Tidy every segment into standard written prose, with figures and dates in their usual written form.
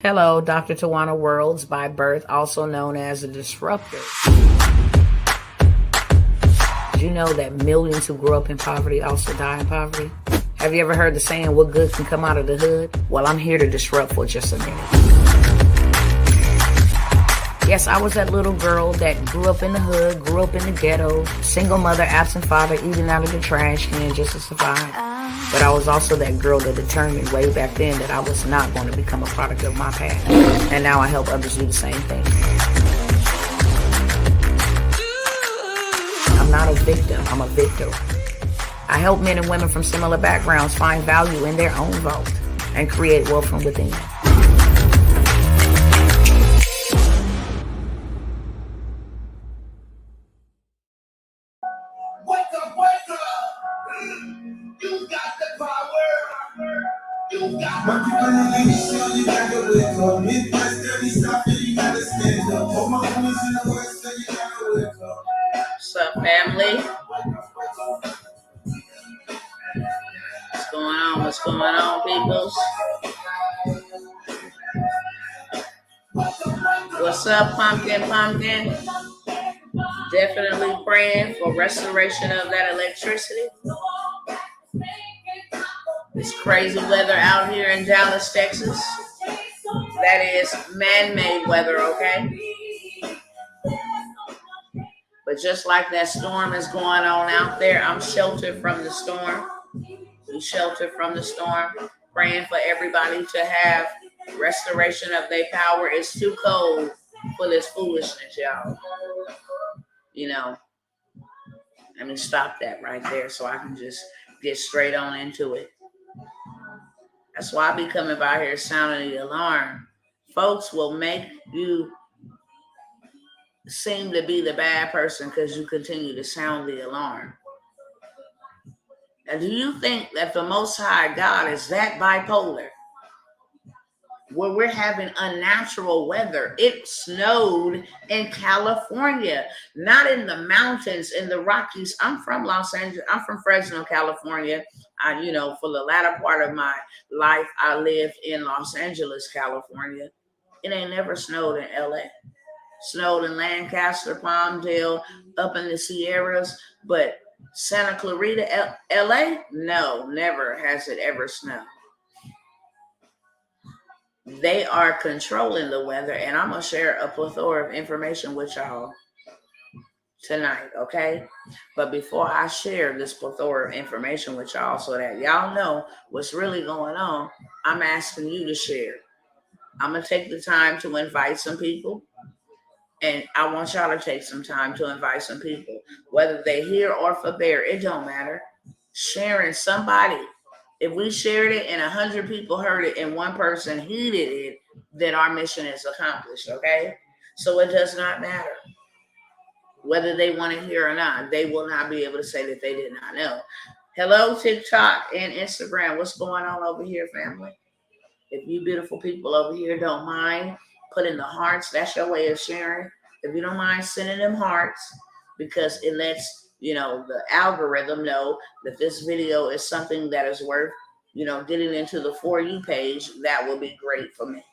Hello, Dr. Tawana Worlds by birth, also known as a disruptor. Did you know that millions who grew up in poverty also die in poverty? Have you ever heard the saying, what good can come out of the hood? Well, I'm here to disrupt for just a minute. Yes, I was that little girl that grew up in the hood, grew up in the ghetto, single mother, absent father, eating out of the trash can just to survive. But I was also that girl that determined way back then that I was not going to become a product of my past. And now I help others do the same thing. I'm not a victim, I'm a victor. I help men and women from similar backgrounds find value in their own vault and create wealth from within. Wake up, wake up. You got the power. You got my people. You gotta wake up. Midwest, dirty stuff, you gotta stand up. All my homies in the west, so you gotta wake up. What's up, family? What's going on? What's going on, peoples? What's up, pumpkin? Definitely praying for restoration of that electricity. It's crazy weather out here in Dallas, Texas. That is man-made weather, okay? But just like that storm is going on out there, I'm sheltered from the storm. We shelter from the storm, praying for everybody to have restoration of their power. It's too cold for this foolishness, y'all. Let me stop that right there so I can just get straight on into it. That's why I be coming by here sounding the alarm. Folks will make you seem to be the bad person because you continue to sound the alarm. Now, do you think that the Most High God is that bipolar? Where we're having unnatural weather. It snowed in California, not in the mountains, in the Rockies. I'm from Los Angeles. I'm from Fresno, California. For the latter part of my life, I lived in Los Angeles, California. It ain't never snowed in LA. Snowed in Lancaster, Palmdale, up in the Sierras, but Santa Clarita, LA? No, never has it ever snowed. They are controlling the weather, and I'm going to share a plethora of information with y'all tonight, okay? But before I share this plethora of information with y'all so that y'all know what's really going on, I'm asking you to share. I'm going to take the time to invite some people, and I want y'all to take some time to invite some people. Whether they're here or for there, it don't matter. Sharing somebody. If we shared it and 100 people heard it and one person heeded it, then our mission is accomplished, okay? So it does not matter whether they want to hear or not. They will not be able to say that they did not know. Hello, TikTok and Instagram. What's going on over here, family? If you beautiful people over here don't mind putting the hearts, that's your way of sharing. If you don't mind sending them hearts, because it lets the algorithm know that this video is something that is worth, getting into the For You page. That will be great for me.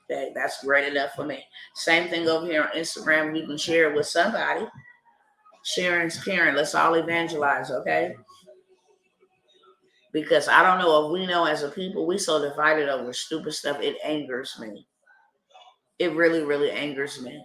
Okay, that's great enough for me. Same thing over here on Instagram. You can share it with somebody. Sharing's caring. Let's all evangelize, okay? Because I don't know if we know as a people, we so divided over stupid stuff. It angers me. It really, really angers me.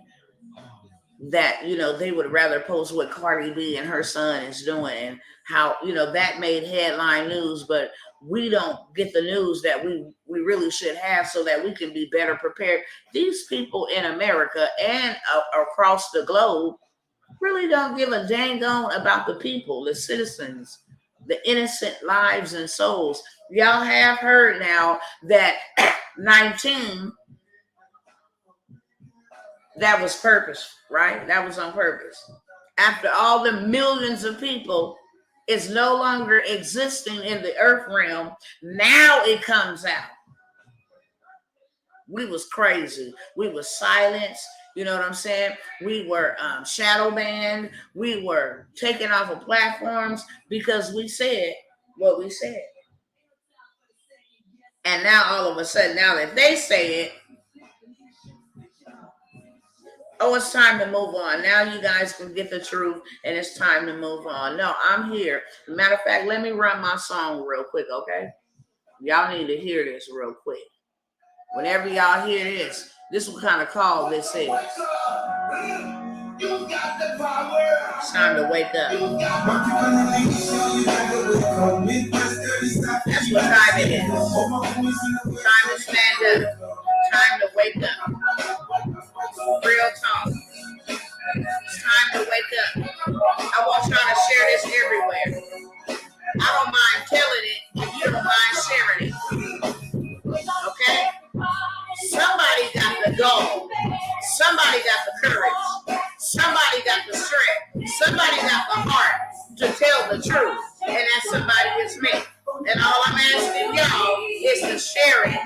That, they would rather post what Cardi B and her son is doing and how, that made headline news, but we don't get the news that we really should have so that we can be better prepared. These people in America and across the globe really don't give a dang on about the people, the citizens, the innocent lives and souls. Y'all have heard now that 19... that was purpose, right? That was on purpose. After all the millions of people is no longer existing in the earth realm, now it comes out. We was crazy. We was silenced. You know what I'm saying? We were shadow banned. We were taken off of platforms because we said what we said. And now all of a sudden, now that they say it, Oh, it's time to move on. Now you guys can get the truth and it's time to move on. No, I'm here. Matter of fact, let me run my song real quick, okay? Y'all need to hear this real quick. Whenever y'all hear this, this is what kind of call this is. You got the power. It's time to wake up. That's what time it is. Time to stand up. Time to wake up. Real talk. It's time to wake up. I want y'all to share this everywhere. I don't mind telling it if you don't mind sharing it. Okay? Somebody got the goal. Somebody got the courage. Somebody got the strength. Somebody got the heart to tell the truth. And that somebody is me. And all I'm asking y'all is to share it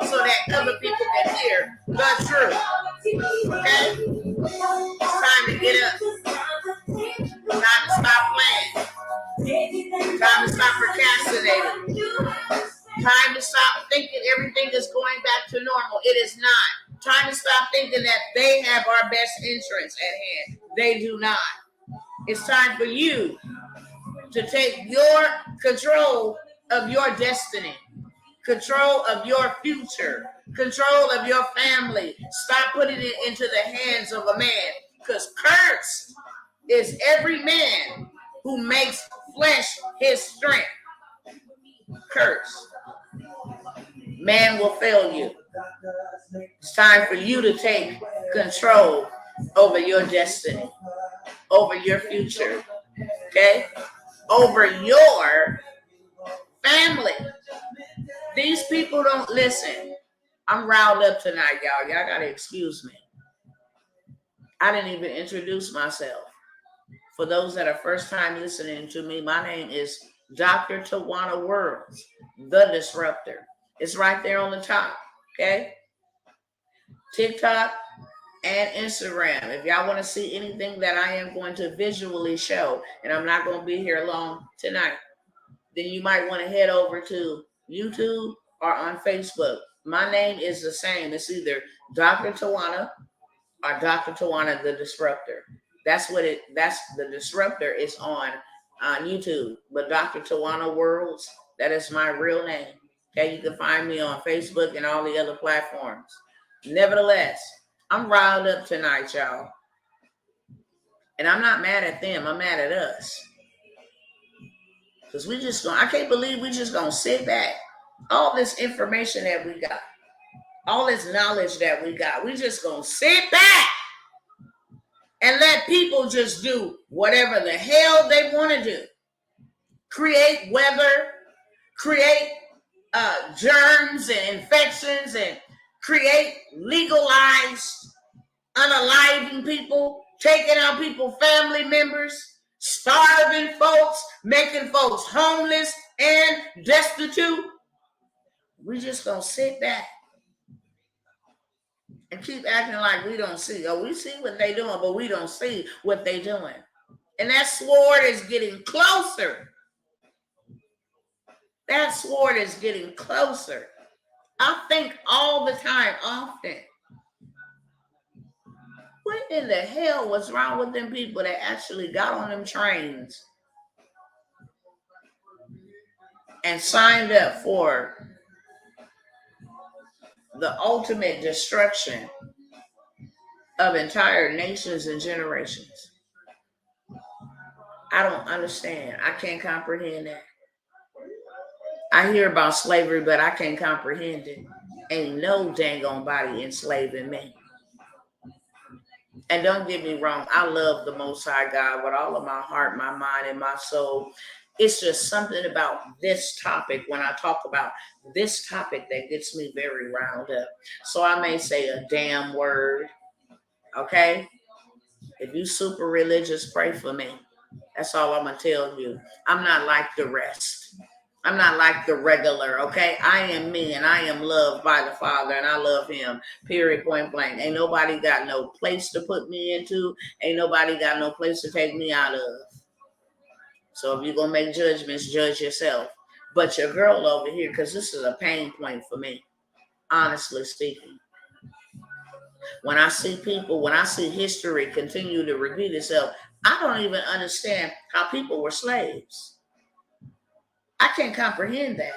so that other people can hear the truth. Okay? It's time to get up. Time to stop playing. Time to stop procrastinating. Time to stop thinking everything is going back to normal. It is not. Time to stop thinking that they have our best interests at hand. They do not. It's time for you to take your control of your destiny, control of your future, control of your family. Stop putting it into the hands of a man, because cursed is every man who makes flesh his strength. Curse. Man will fail you. It's time for you to take control over your destiny, over your future, okay? Over your family. These people don't listen. I'm riled up tonight, y'all. Y'all gotta excuse me. I didn't even introduce myself. For those that are first time listening to me, my name is Dr. Tawana Worlds, the Disruptor. It's right there on the top, okay? TikTok and Instagram. If y'all want to see anything that I am going to visually show, and I'm not going to be here long tonight, then you might want to head over to YouTube or on Facebook. My name is the same. It's either Dr. Tawana or Dr. Tawana the Disruptor. That's the Disruptor is on YouTube. But Dr. Tawana Worlds, that is my real name. Okay, you can find me on Facebook and all the other platforms. Nevertheless, I'm riled up tonight, y'all. And I'm not mad at them. I'm mad at us. Because I can't believe we just gonna sit back. All this information that we got, all this knowledge that we got, we just gonna sit back and let people just do whatever the hell they want to do. Create weather, create germs and infections, and create legalized unaliving people, taking out people's family members, starving folks, making folks homeless and destitute. We just gonna sit back and keep acting like we don't see. Oh, we see what they doing, but we don't see what they doing. And that sword is getting closer. That sword is getting closer. I think all the time, often. What in the hell was wrong with them people that actually got on them trains and signed up for the ultimate destruction of entire nations and generations? I don't understand. I can't comprehend that. I hear about slavery, but I can't comprehend it. Ain't no dang on body enslaving me. And don't get me wrong, I love the Most High God with all of my heart, my mind, and my soul. It's just something about this topic, when I talk about this topic, that gets me very riled up. So I may say a damn word, okay? If you super religious, pray for me. That's all I'm going to tell you. I'm not like the rest. I'm not like the regular, okay? I am me, and I am loved by the Father, and I love him, period, point blank. Ain't nobody got no place to put me into. Ain't nobody got no place to take me out of. So if you're going to make judgments, judge yourself. But your girl over here, because this is a pain point for me, honestly speaking. When I see people, when I see history continue to repeat itself, I don't even understand how people were slaves. I can't comprehend that.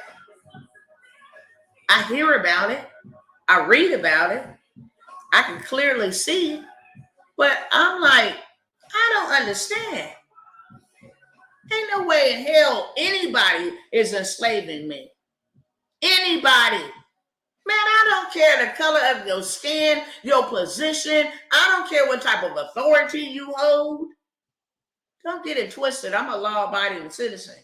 I hear about it. I read about it. I can clearly see, but I'm like, I don't understand. Ain't no way in hell anybody is enslaving me. Anybody. Man, I don't care the color of your skin, your position. I don't care what type of authority you hold. Don't get it twisted. I'm a law-abiding citizen.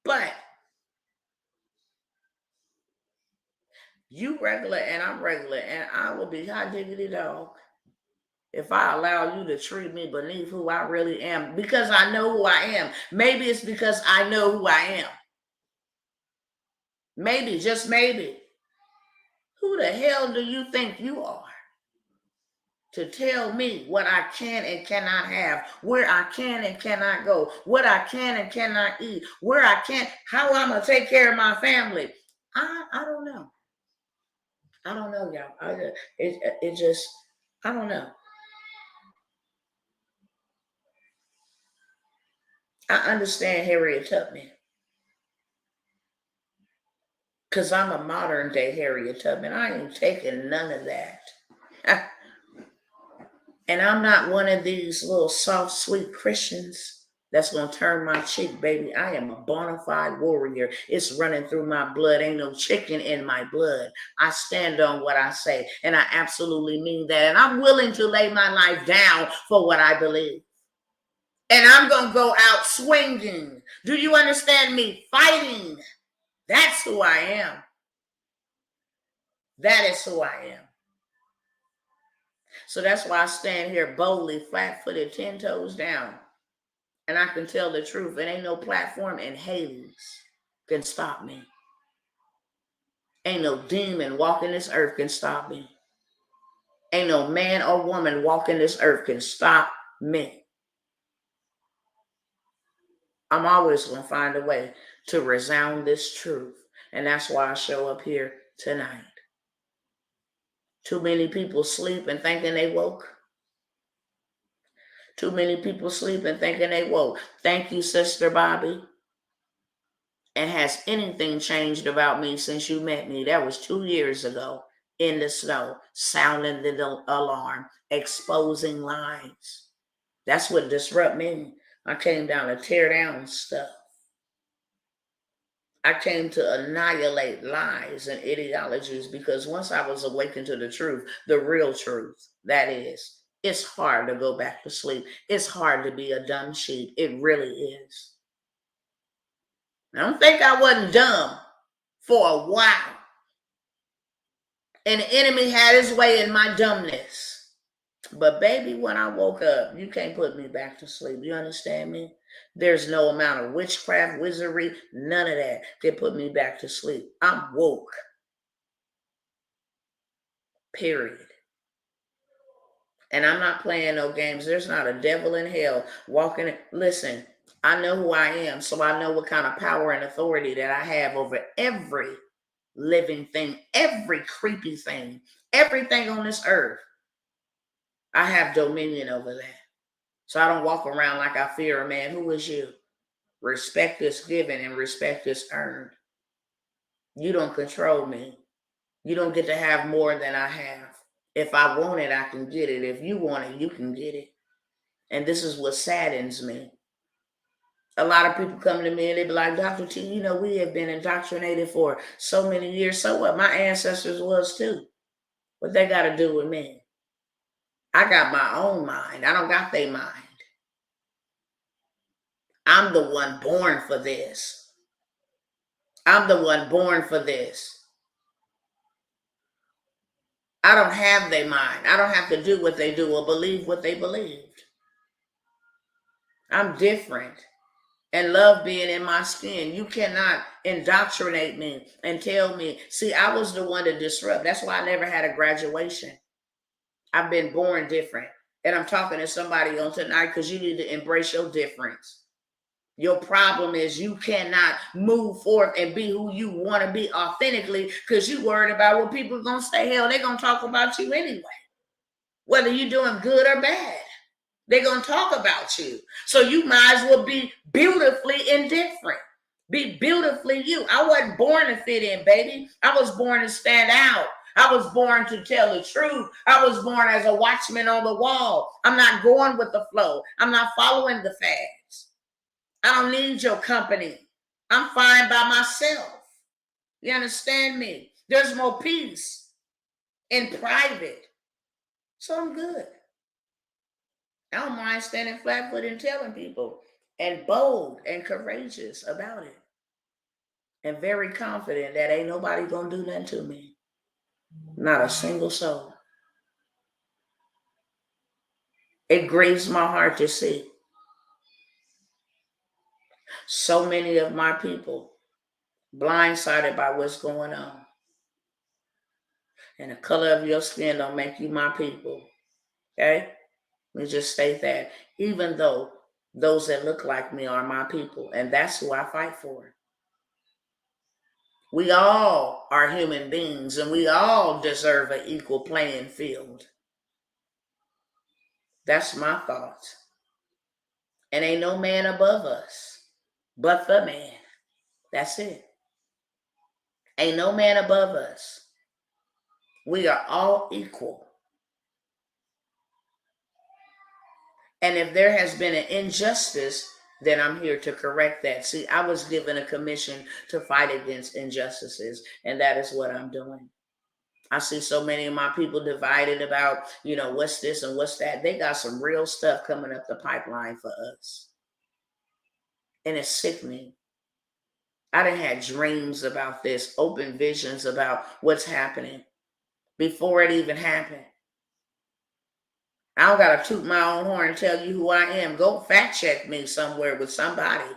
But you regular and I'm regular, and I will be hot diggity dog if I allow you to treat me beneath who I really am, because I know who I am. Maybe it's because I know who I am. Maybe, just maybe. Who the hell do you think you are to tell me what I can and cannot have, where I can and cannot go, what I can and cannot eat, where I can, how I'm gonna take care of my family? I don't know. I don't know, y'all. It just, I don't know. I understand Harriet Tubman because I'm a modern day Harriet Tubman. I ain't taking none of that. And I'm not one of these little soft, sweet Christians that's going to turn my cheek, baby. I am a bona fide warrior. It's running through my blood. Ain't no chicken in my blood. I stand on what I say, and I absolutely mean that. And I'm willing to lay my life down for what I believe. And I'm going to go out swinging. Do you understand me? Fighting. That's who I am. That is who I am. So that's why I stand here boldly, flat-footed, 10 toes down. And I can tell the truth. It ain't no platform in Hades can stop me. Ain't no demon walking this earth can stop me. Ain't no man or woman walking this earth can stop me. I'm always going to find a way to resound this truth. And that's why I show up here tonight. Too many people sleep and thinking they woke. Too many people sleep and thinking they woke. Thank you, Sister Bobby. And has anything changed about me since you met me? That was 2 years ago in the snow, sounding the alarm, exposing lies. That's what disrupt me. I came down to tear down stuff. I came to annihilate lies and ideologies, because once I was awakened to the truth, the real truth, that is, it's hard to go back to sleep. It's hard to be a dumb sheep. It really is. I don't think I wasn't dumb for a while. And the enemy had his way in my dumbness. But baby, when I woke up, you can't put me back to sleep. You understand me? There's no amount of witchcraft, wizardry, none of that can put me back to sleep. I'm woke. Period. And I'm not playing no games. There's not a devil in hell walking. Listen, I know who I am, so I know what kind of power and authority that I have over every living thing, every creepy thing, everything on this earth. I have dominion over that. So I don't walk around like I fear a man. Who is you? Respect is given and respect is earned. You don't control me. You don't get to have more than I have. If I want it, I can get it. If you want it, you can get it. And this is what saddens me. A lot of people come to me and they be like, Dr. T, we have been indoctrinated for so many years. So what? My ancestors was too. What they got to do with me? I got my own mind. I don't got their mind. I'm the one born for this. I'm the one born for this. I don't have their mind. I don't have to do what they do or believe what they believed. I'm different. And love being in my skin. You cannot indoctrinate me and tell me. See, I was the one to disrupt. That's why I never had a graduation. I've been born different. And I'm talking to somebody on tonight because you need to embrace your difference. Your problem is you cannot move forth and be who you want to be authentically because you worried about what people are going to say. Hell, they're going to talk about you anyway. Whether you're doing good or bad, they're going to talk about you. So you might as well be beautifully indifferent. Be beautifully you. I wasn't born to fit in, baby. I was born to stand out. I was born to tell the truth. I was born as a watchman on the wall. I'm not going with the flow. I'm not following the fads. I don't need your company. I'm fine by myself. You understand me? There's more peace in private. So I'm good. I don't mind standing flat-footed and telling people, and bold and courageous about it. And very confident that ain't nobody gonna do nothing to me. Not a single soul. It grieves my heart to see so many of my people blindsided by what's going on. And the color of your skin don't make you my people. Okay? Let me just state that. Even though those that look like me are my people. And that's who I fight for. We all are human beings and we all deserve an equal playing field. That's my thought. And ain't no man above us but the man. That's it. Ain't no man above us. We are all equal. And if there has been an injustice, then I'm here to correct that. See, I was given a commission to fight against injustices, and that is what I'm doing. I see so many of my people divided about, what's this and what's that. They got some real stuff coming up the pipeline for us. And it's sickening. I done had dreams about this, open visions about what's happening before it even happened. I don't got to toot my own horn and tell you who I am. Go fact check me somewhere with somebody.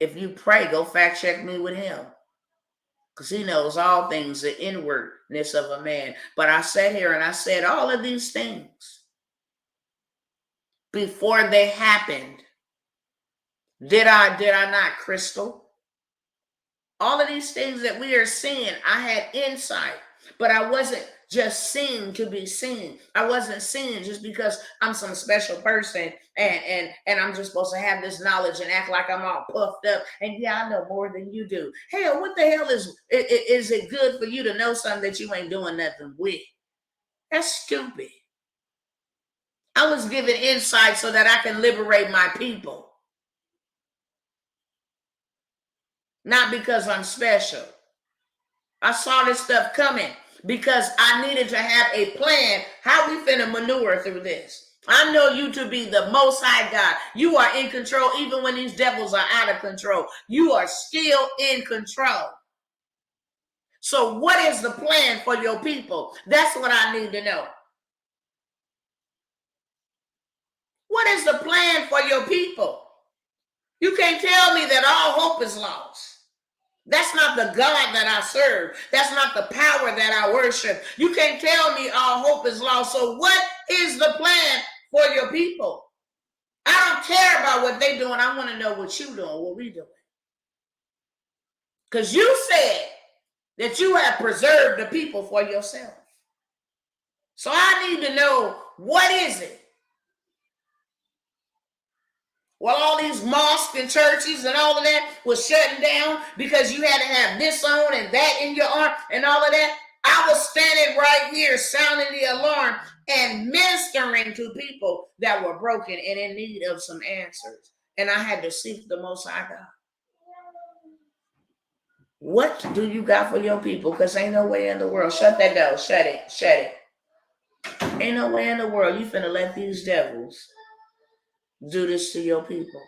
If you pray, go fact check me with him. Because he knows all things, the inwardness of a man. But I sat here and I said all of these things before they happened. Did I not, Crystal? All of these things that we are seeing, I had insight, but I wasn't just seeing to be seen. I wasn't seeing just because I'm some special person and I'm just supposed to have this knowledge and act like I'm all puffed up. And yeah, I know more than you do. Hell, what the hell is it good for you to know something that you ain't doing nothing with? That's stupid. I was given insight so that I can liberate my people. Not because I'm special. I saw this stuff coming because I needed to have a plan how we finna maneuver through this. I know you to be the Most High God. You are in control even when these devils are out of control. You are still in control. So what is the plan for your people? That's what I need to know. What is the plan for your people? You can't tell me that all hope is lost. That's not the God that I serve. That's not the power that I worship. You can't tell me all hope is lost. So what is the plan for your people? I don't care about what they're doing. I want to know what you're doing, what we're doing. Because you said that you have preserved the people for yourself. So I need to know, what is it? Well, all these mosques and churches and all of that was shutting down because you had to have this on and that in your arm and all of that. I was standing right here sounding the alarm and ministering to people that were broken and in need of some answers. And I had to seek the Most High God. What do you got for your people? Because ain't no way in the world. Shut that door. Shut it. Shut it. Ain't no way in the world you finna let these devils do this to your people.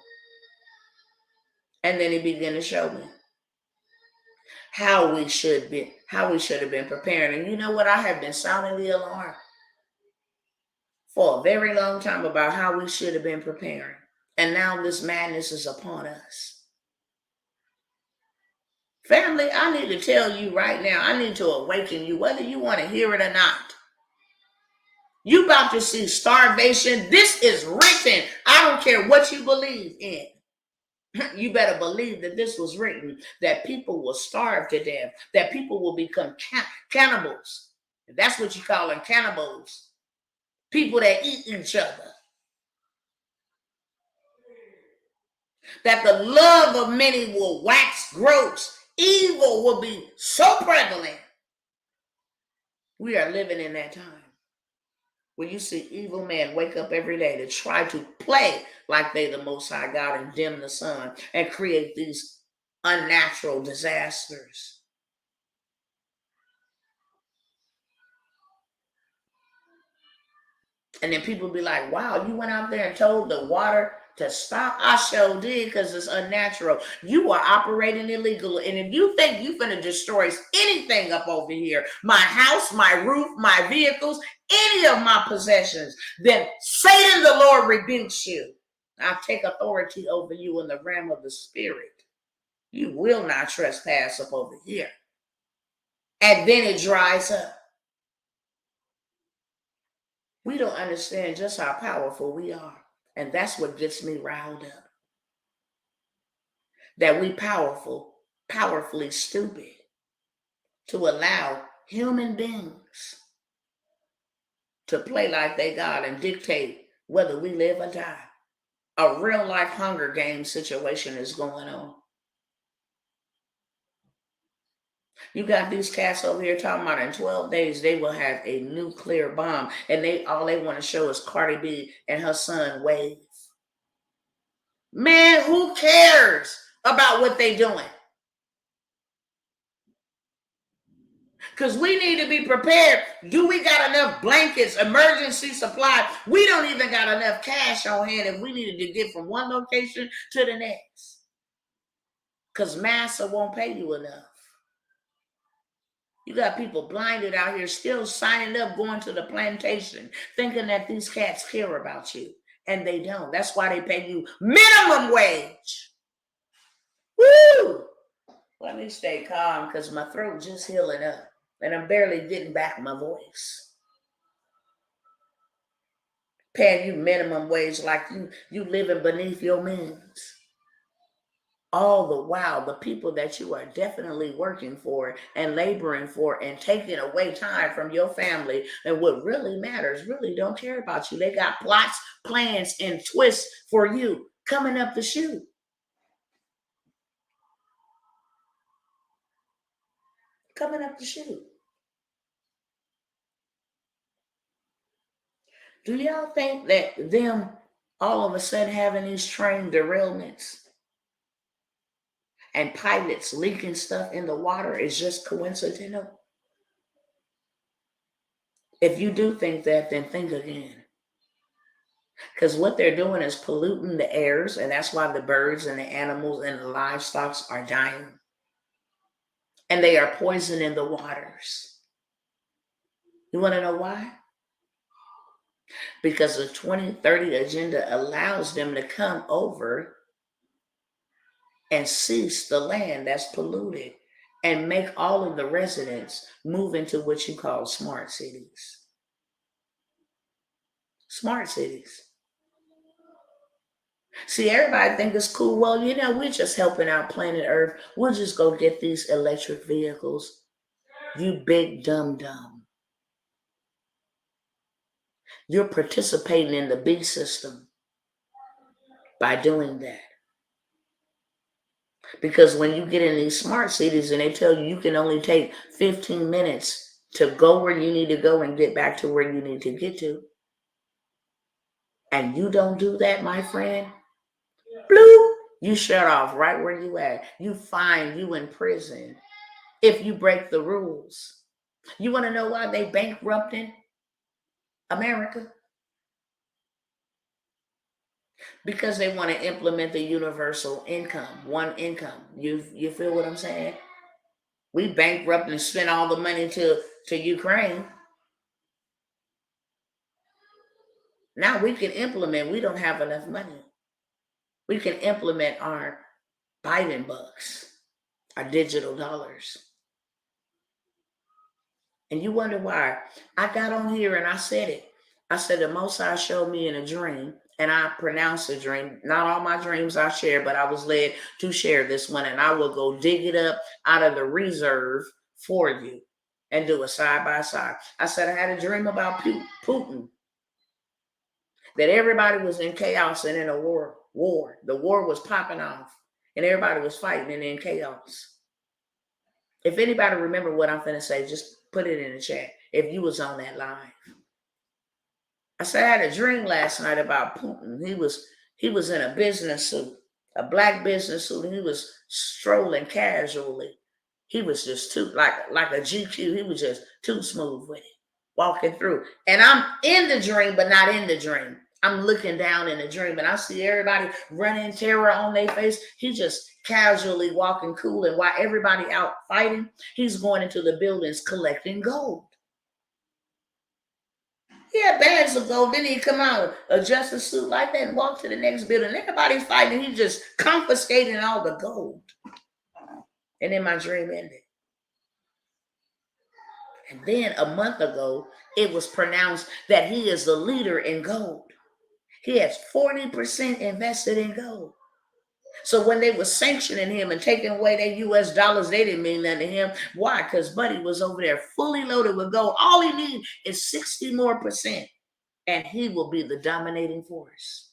And then he began to show me how we should have been preparing. And you know what? I have been sounding the alarm for a very long time about how we should have been preparing. And now this madness is upon us. Family, I need to tell you right now, I need to awaken you, whether you want to hear it or not. You about to see starvation. This is written. I don't care what you believe in. You better believe that this was written, that people will starve to death, that people will become cannibals. That's what you call them, cannibals. People that eat each other. That the love of many will wax gross. Evil will be so prevalent. We are living in that time where you see evil men wake up every day to try to play like they the Most High God and dim the sun and create these unnatural disasters. And then people be like, wow, you went out there and told the water to stop? I sure did, because it's unnatural. You are operating illegal. And if you think you finna destroy anything up over here, my house, my roof, my vehicles, any of my possessions, then Satan the Lord rebukes you. I take authority over you in the realm of the spirit. You will not trespass up over here. And then it dries up. We don't understand just how powerful we are. And that's what gets me riled up. That we powerfully stupid to allow human beings to play like they God and dictate whether we live or die. A real life Hunger Games situation is going on. You got these cats over here talking about in 12 days they will have a nuclear bomb, and all they want to show is Cardi B and her son Wave. Man, who cares about what they doing? Because we need to be prepared. Do we got enough blankets, emergency supply? We don't even got enough cash on hand if we needed to get from one location to the next. Because massa won't pay you enough. You got people blinded out here still signing up, going to the plantation, thinking that these cats care about you. And they don't. That's why they pay you minimum wage. Woo! Let me stay calm because my throat just healing up. And I'm barely getting back my voice. Paying you minimum wage like you living beneath your means. All the while, the people that you are definitely working for and laboring for and taking away time from your family and what really matters really don't care about you. They got plots, plans, and twists for you coming up the chute. Coming up the chute. Do y'all think that them all of a sudden having these train derailments and pilots leaking stuff in the water is just coincidental? If you do think that, then think again. Because what they're doing is polluting the airs, and that's why the birds and the animals and the livestock are dying. And they are poisoning the waters. You want to know why? Because the 2030 agenda allows them to come over and cease the land that's polluted and make all of the residents move into what you call smart cities. Smart cities. See, everybody think it's cool. Well, we're just helping out planet Earth. We'll just go get these electric vehicles. You big dumb. You're participating in the beast system by doing that. Because when you get in these smart cities and they tell you can only take 15 minutes to go where you need to go and get back to where you need to get to, and you don't do that, my friend, bloop, you shut off right where you at. You find you in prison if you break the rules. You want to know why they bankrupting America? Because they want to implement the universal income, one income. You feel what I'm saying? We bankrupt and spent all the money to Ukraine. Now we can implement. We don't have enough money. We can implement our Biden bucks, our digital dollars. And you wonder why. I got on here and I said it. I said the Most High showed me in a dream and I pronounced a dream. Not all my dreams I share, but I was led to share this one, and I will go dig it up out of the reserve for you and do a side by side. I said I had a dream about Putin, that everybody was in chaos and in a war. The war was popping off, and everybody was fighting and in chaos. If anybody remember what I'm finna say, just put it in the chat. If you was on that live. I said I had a dream last night about Putin. He was in a business suit, a black business suit, and he was strolling casually. He was just too like a GQ. He was just too smooth with it, walking through. And I'm in the dream, but not in the dream. I'm looking down in the dream, and I see everybody running terror on their face. He's just casually walking cool, and while everybody out fighting, he's going into the buildings collecting gold. He had bags of gold. Then he'd come out, adjust a suit like that, and walk to the next building. Everybody's fighting. He's just confiscating all the gold. And then my dream ended. And then a month ago, it was pronounced that he is the leader in gold. He has 40% invested in gold. So when they were sanctioning him and taking away their US dollars, they didn't mean nothing to him. Why? Because Buddy was over there fully loaded with gold. All he needs is 60 more percent, and he will be the dominating force.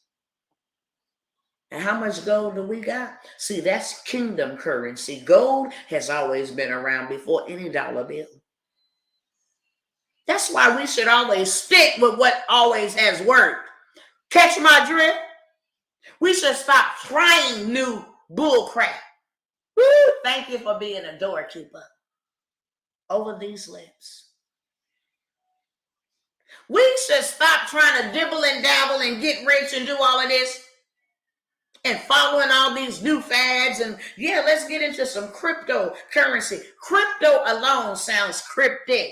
And how much gold do we got? See, that's kingdom currency. Gold has always been around before any dollar bill. That's why we should always stick with what always has worked. Catch my drift? We should stop trying new bull crap. Woo, thank you for being a doorkeeper over these lips. We should stop trying to dibble and dabble and get rich and do all of this and following all these new fads. And yeah, let's get into some cryptocurrency. Crypto alone sounds cryptic.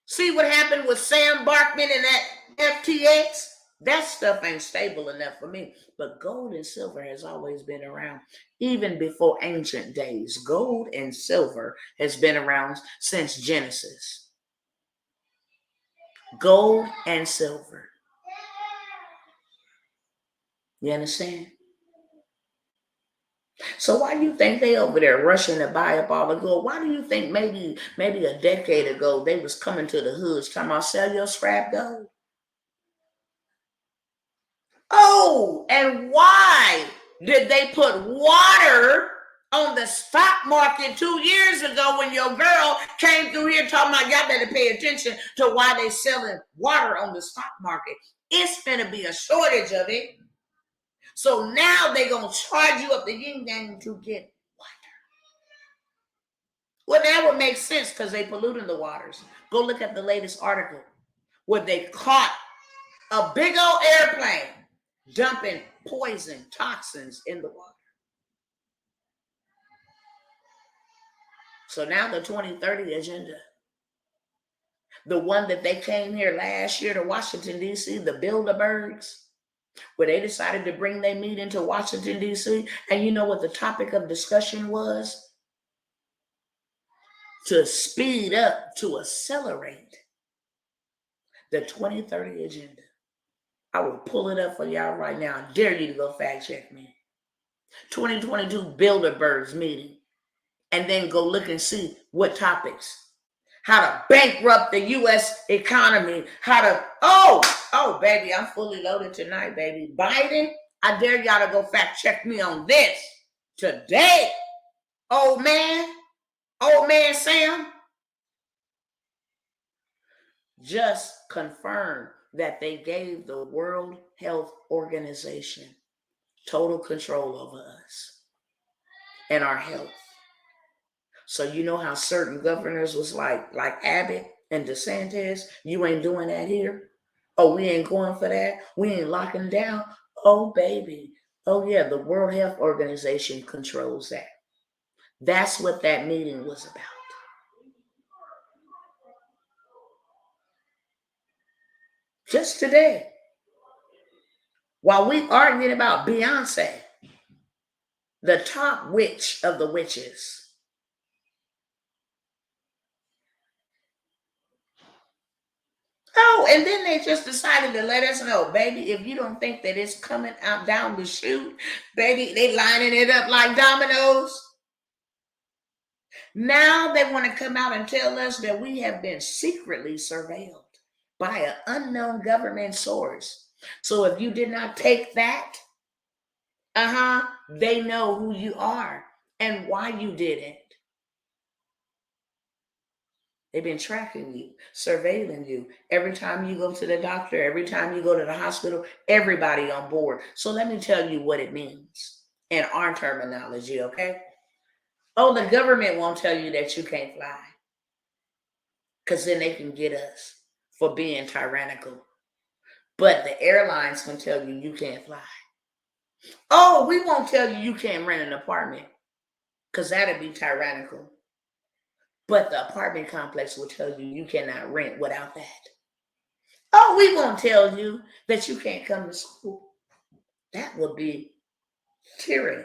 See what happened with Sam Bankman and that FTX? That stuff ain't stable enough for me. But gold and silver has always been around, even before ancient days. Gold and silver has been around since Genesis. Gold and silver. You understand? So why do you think they over there rushing to buy up all the gold? Why do you think maybe a decade ago they was coming to the hoods talking about sell your scrap gold? Oh, and why did they put water on the stock market 2 years ago when your girl came through here talking about y'all better pay attention to why they selling water on the stock market? It's gonna be a shortage of it. So now they're going to charge you up the yin yang to get water. Well, that would make sense because they polluting the waters. Go look at the latest article where they caught a big old airplane dumping poison, toxins in the water. So now the 2030 agenda, the one that they came here last year to Washington, D.C., the Bilderbergs, where they decided to bring their meeting to Washington, D.C. And you know what the topic of discussion was? To speed up, to accelerate the 2030 agenda. I will pull it up for y'all right now. I dare you to go fact check me. 2022 Bilderbergs meeting. And then go look and see what topics. How to bankrupt the U.S. economy. How to, oh, baby, I'm fully loaded tonight, baby. Biden, I dare y'all to go fact check me on this today. Old man Sam, just confirmed that they gave the World Health Organization total control over us and our health. So you know how certain governors was like Abbott and DeSantis, you ain't doing that here. Oh, we ain't going for that. We ain't locking down. Oh, baby. Oh, yeah, the World Health Organization controls that. That's what that meeting was about. Just today, while we arguing about Beyonce, the top witch of the witches, Oh, and then they just decided to let us know, baby, if you don't think that it's coming out down the chute, baby, they lining it up like dominoes. Now they want to come out and tell us that we have been secretly surveilled by an unknown government source. So if you did not take that, they know who you are and why you did it. They've been tracking you, surveilling you. Every time you go to the doctor, every time you go to the hospital, everybody on board. So let me tell you what it means in our terminology, okay? Oh, the government won't tell you that you can't fly because then they can get us for being tyrannical. But the airlines can tell you you can't fly. Oh, we won't tell you you can't rent an apartment because that'd be tyrannical. But the apartment complex will tell you you cannot rent without that. Oh, we won't tell you that you can't come to school. That would be tyranny.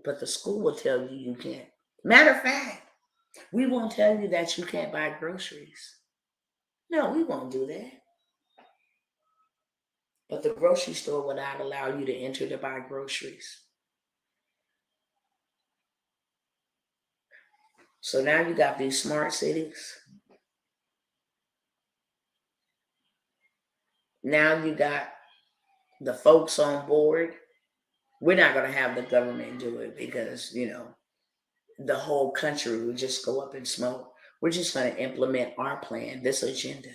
But the school will tell you you can't. Matter of fact, we won't tell you that you can't buy groceries. No, we won't do that. But the grocery store will not allow you to enter to buy groceries. So now you got these smart cities. Now you got the folks on board. We're not going to have the government do it because, the whole country would just go up in smoke. We're just going to implement our plan, this agenda.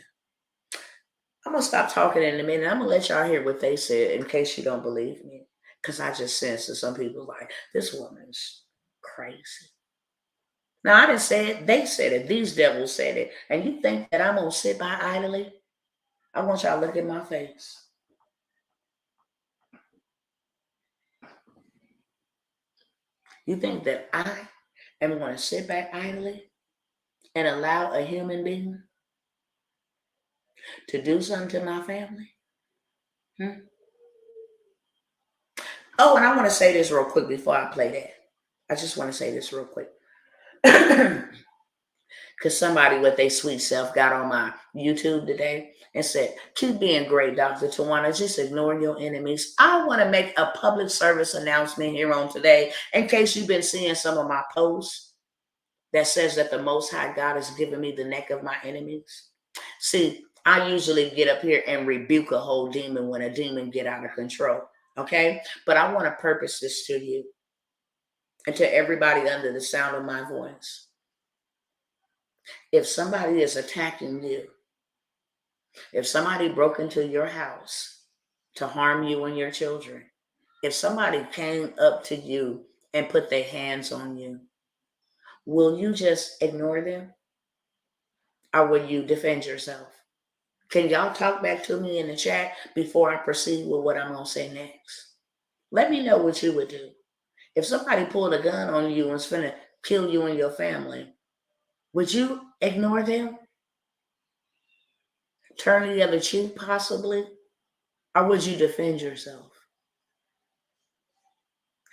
I'm going to stop talking in a minute. I'm going to let y'all hear what they said in case you don't believe me. Because I just sense that some people like, this woman's crazy. Now, I didn't say it. They said it. These devils said it. And you think that I'm going to sit by idly? I want y'all to look at my face. You think that I am going to sit back idly and allow a human being to do something to my family? Oh, and I want to say this real quick before I play that. I just want to say this real quick. Because somebody with their sweet self got on my YouTube today and said, keep being great, Dr. Tawana, just ignore your enemies. I want to make a public service announcement here on today in case you've been seeing some of my posts that says that the Most High God has given me the neck of my enemies. See, I usually get up here and rebuke a whole demon when a demon get out of control, okay? But I want to purpose this to you and to everybody under the sound of my voice. If somebody is attacking you, if somebody broke into your house to harm you and your children, if somebody came up to you and put their hands on you, will you just ignore them? Or will you defend yourself? Can y'all talk back to me in the chat before I proceed with what I'm going to say next? Let me know what you would do. If somebody pulled a gun on you and was finna kill you and your family, would you ignore them? Turn the other cheek possibly? Or would you defend yourself?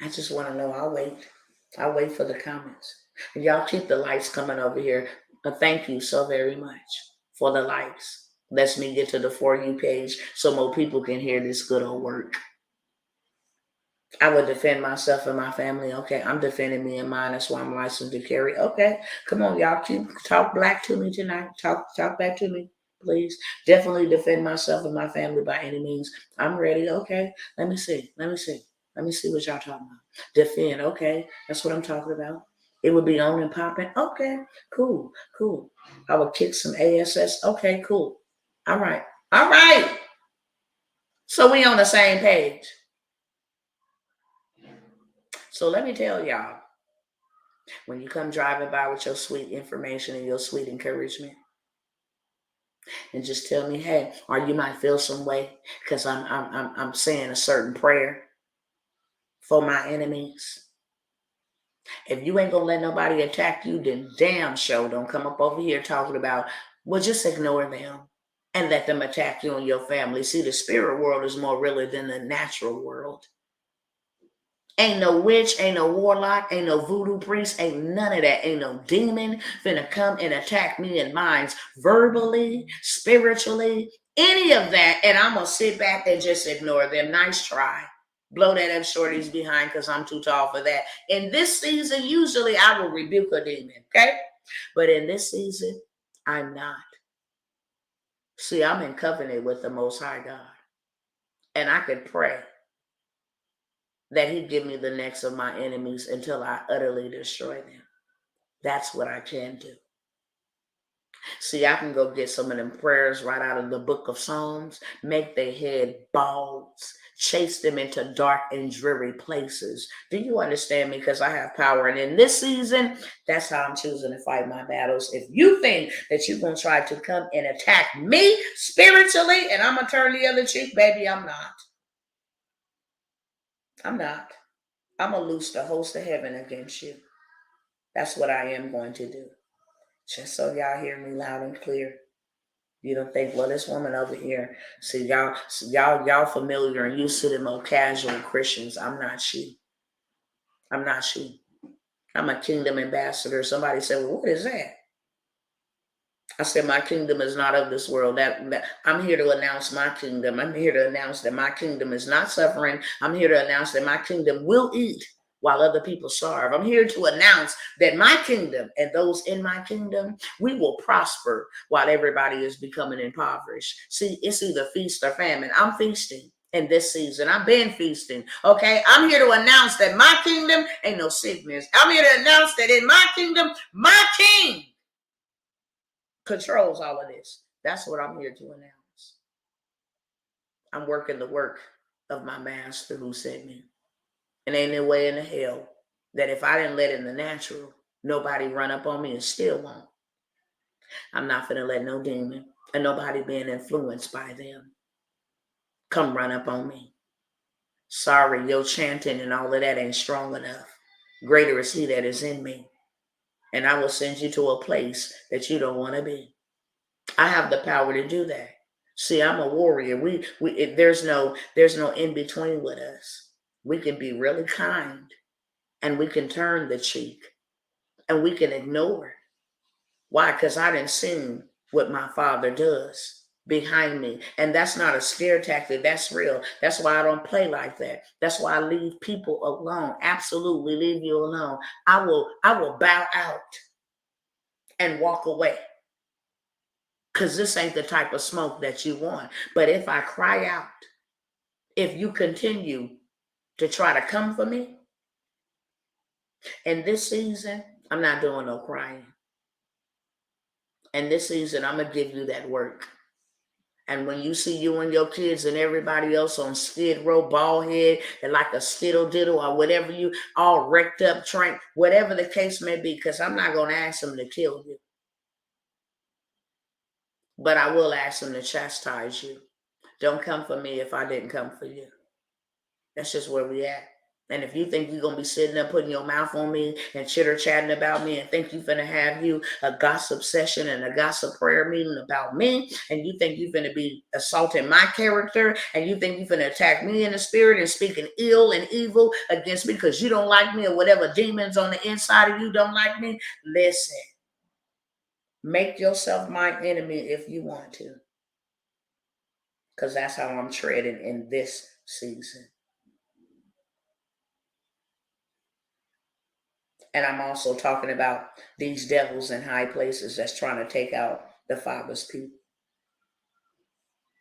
I just want to know. I'll wait for the comments. And y'all keep the likes coming over here. Thank you so very much for the likes. Lets me get to the For You page so more people can hear this good old work. I would defend myself and my family. Okay, I'm defending me and mine. That's why I'm licensed to carry. Okay, come on, y'all. Talk black to me tonight. Talk back to me, please. Definitely defend myself and my family by any means. I'm ready. Okay, let me see what y'all talking about. Defend. Okay, that's what I'm talking about. It would be on and popping. Okay, cool. I would kick some ASS. Okay, cool. All right. So we on the same page. So let me tell y'all, when you come driving by with your sweet information and your sweet encouragement, and just tell me, hey, or you might feel some way because I'm saying a certain prayer for my enemies. If you ain't gonna let nobody attack you, then damn sure don't come up over here talking about, well, just ignore them and let them attack you and your family. See, the spirit world is more realer than the natural world. Ain't no witch, ain't no warlock, ain't no voodoo priest, ain't none of that. Ain't no demon finna come and attack me and minds verbally, spiritually, any of that. And I'm gonna sit back and just ignore them. Nice try. Blow that up shorty's behind because I'm too tall for that. In this season, usually I will rebuke a demon, okay? But in this season, I'm not. See, I'm in covenant with the Most High God. And I could pray that He give me the necks of my enemies until I utterly destroy them. That's what I can do. See, I can go get some of them prayers right out of the book of Psalms, make their head bald, chase them into dark and dreary places. Do you understand me? Because I have power. And in this season, that's how I'm choosing to fight my battles. If you think that you're going to try to come and attack me spiritually and I'm going to turn the other cheek, baby, I'm not. I'm not. I'm going to loose the host of heaven against you. That's what I am going to do. Just so y'all hear me loud and clear. You don't think, well, this woman over here, see y'all familiar and used to them old casual Christians. I'm not she. I'm not she. I'm a kingdom ambassador. Somebody said, well, what is that? I said, my kingdom is not of this world. That I'm here to announce my kingdom. I'm here to announce that my kingdom is not suffering. I'm here to announce that my kingdom will eat while other people starve. I'm here to announce that my kingdom and those in my kingdom, we will prosper while everybody is becoming impoverished. See, it's either feast or famine. I'm feasting in this season. I've been feasting. Okay. I'm here to announce that my kingdom ain't no sickness. I'm here to announce that in my kingdom, my king controls all of this. That's what I'm here to announce. I'm working the work of my master who sent me. And ain't no way in the hell that if I didn't let in the natural, nobody run up on me and still won't. I'm not finna let no demon and nobody being influenced by them come run up on me. Sorry, your chanting and all of that ain't strong enough. Greater is He that is in me. And I will send you to a place that you don't want to be. I have the power to do that. See, I'm a warrior. There's no in between with us. We can be really kind and we can turn the cheek and we can ignore. Why? Because I didn't see what my Father does behind me. And that's not a scare tactic. That's real. That's why I don't play like that. That's why I leave people alone. Absolutely leave you alone. I will bow out and walk away. Because this ain't the type of smoke that you want. But if I cry out, if you continue to try to come for me, in this season, I'm not doing no crying. And this season, I'm going to give you that work. And when you see you and your kids and everybody else on skid row, bald head, and like a skittle diddle or whatever, you all wrecked up, train, whatever the case may be, because I'm not going to ask them to kill you. But I will ask them to chastise you. Don't come for me if I didn't come for you. That's just where we at. And if you think you're going to be sitting there putting your mouth on me and chitter-chatting about me and think you're going to have you a gossip session and a gossip prayer meeting about me, and you think you're going to be assaulting my character, and you think you're going to attack me in the spirit and speaking ill and evil against me because you don't like me or whatever demons on the inside of you don't like me, listen. Make yourself my enemy if you want to. Because that's how I'm treading in this season. And I'm also talking about these devils in high places that's trying to take out the Father's people.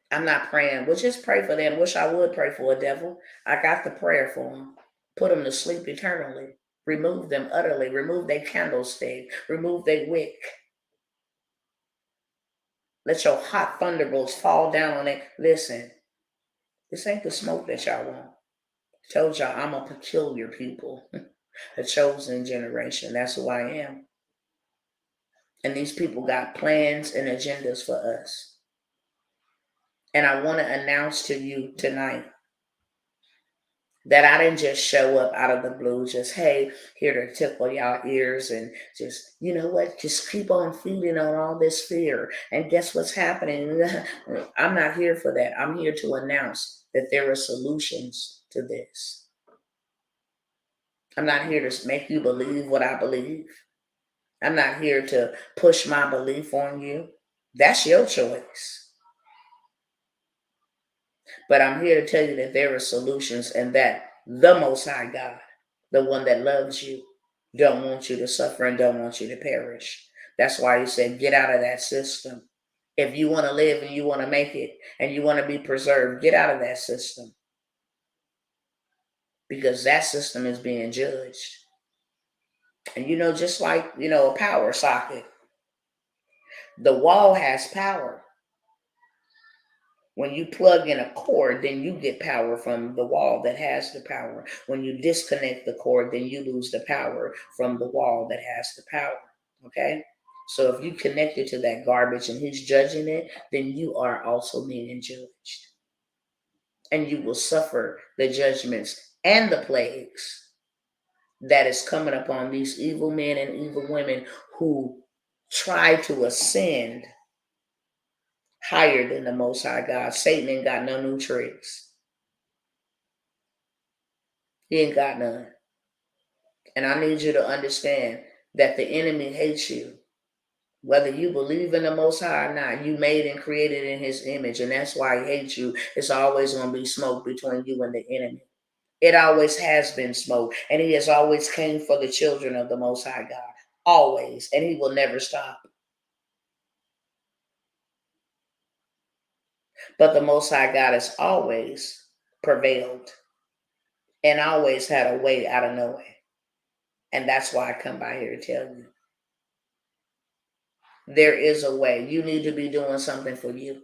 I'm not praying. Well, just pray for them. Wish I would pray for a devil. I got the prayer for them. Put them to sleep eternally. Remove them utterly. Remove their candlestick. Remove their wick. Let your hot thunderbolts fall down on it. Listen, this ain't the smoke that y'all want. I told y'all I'm a peculiar people. A chosen generation. That's who I am. And these people got plans and agendas for us. And I want to announce to you tonight that I didn't just show up out of the blue, just, hey, here to tickle y'all ears and just, you know what, just keep on feeding on all this fear. And guess what's happening? I'm not here for that. I'm here to announce that there are solutions to this. I'm not here to make you believe what I believe. I'm not here to push my belief on you. That's your choice. But I'm here to tell you that there are solutions and that the Most High God, the one that loves you, don't want you to suffer and don't want you to perish. That's why he said, get out of that system. If you want to live and you want to make it and you want to be preserved, get out of that system. Because that system is being judged. And just like, a power socket, the wall has power. When you plug in a cord, then you get power from the wall that has the power. When you disconnect the cord, then you lose the power from the wall that has the power. Okay? So if you connect it to that garbage and he's judging it, then you are also being judged. And you will suffer the judgments and the plagues that is coming upon these evil men and evil women who try to ascend higher than the Most High God. Satan ain't got no new tricks. He ain't got none. And I need you to understand that the enemy hates you. Whether you believe in the Most High or not, you made and created in his image, and that's why he hates you. It's always going to be smoke between you and the enemy. It always has been smoke, and he has always came for the children of the Most High God. Always, and he will never stop. But the Most High God has always prevailed and always had a way out of no way. And that's why I come by here to tell you. There is a way. You need to be doing something for you.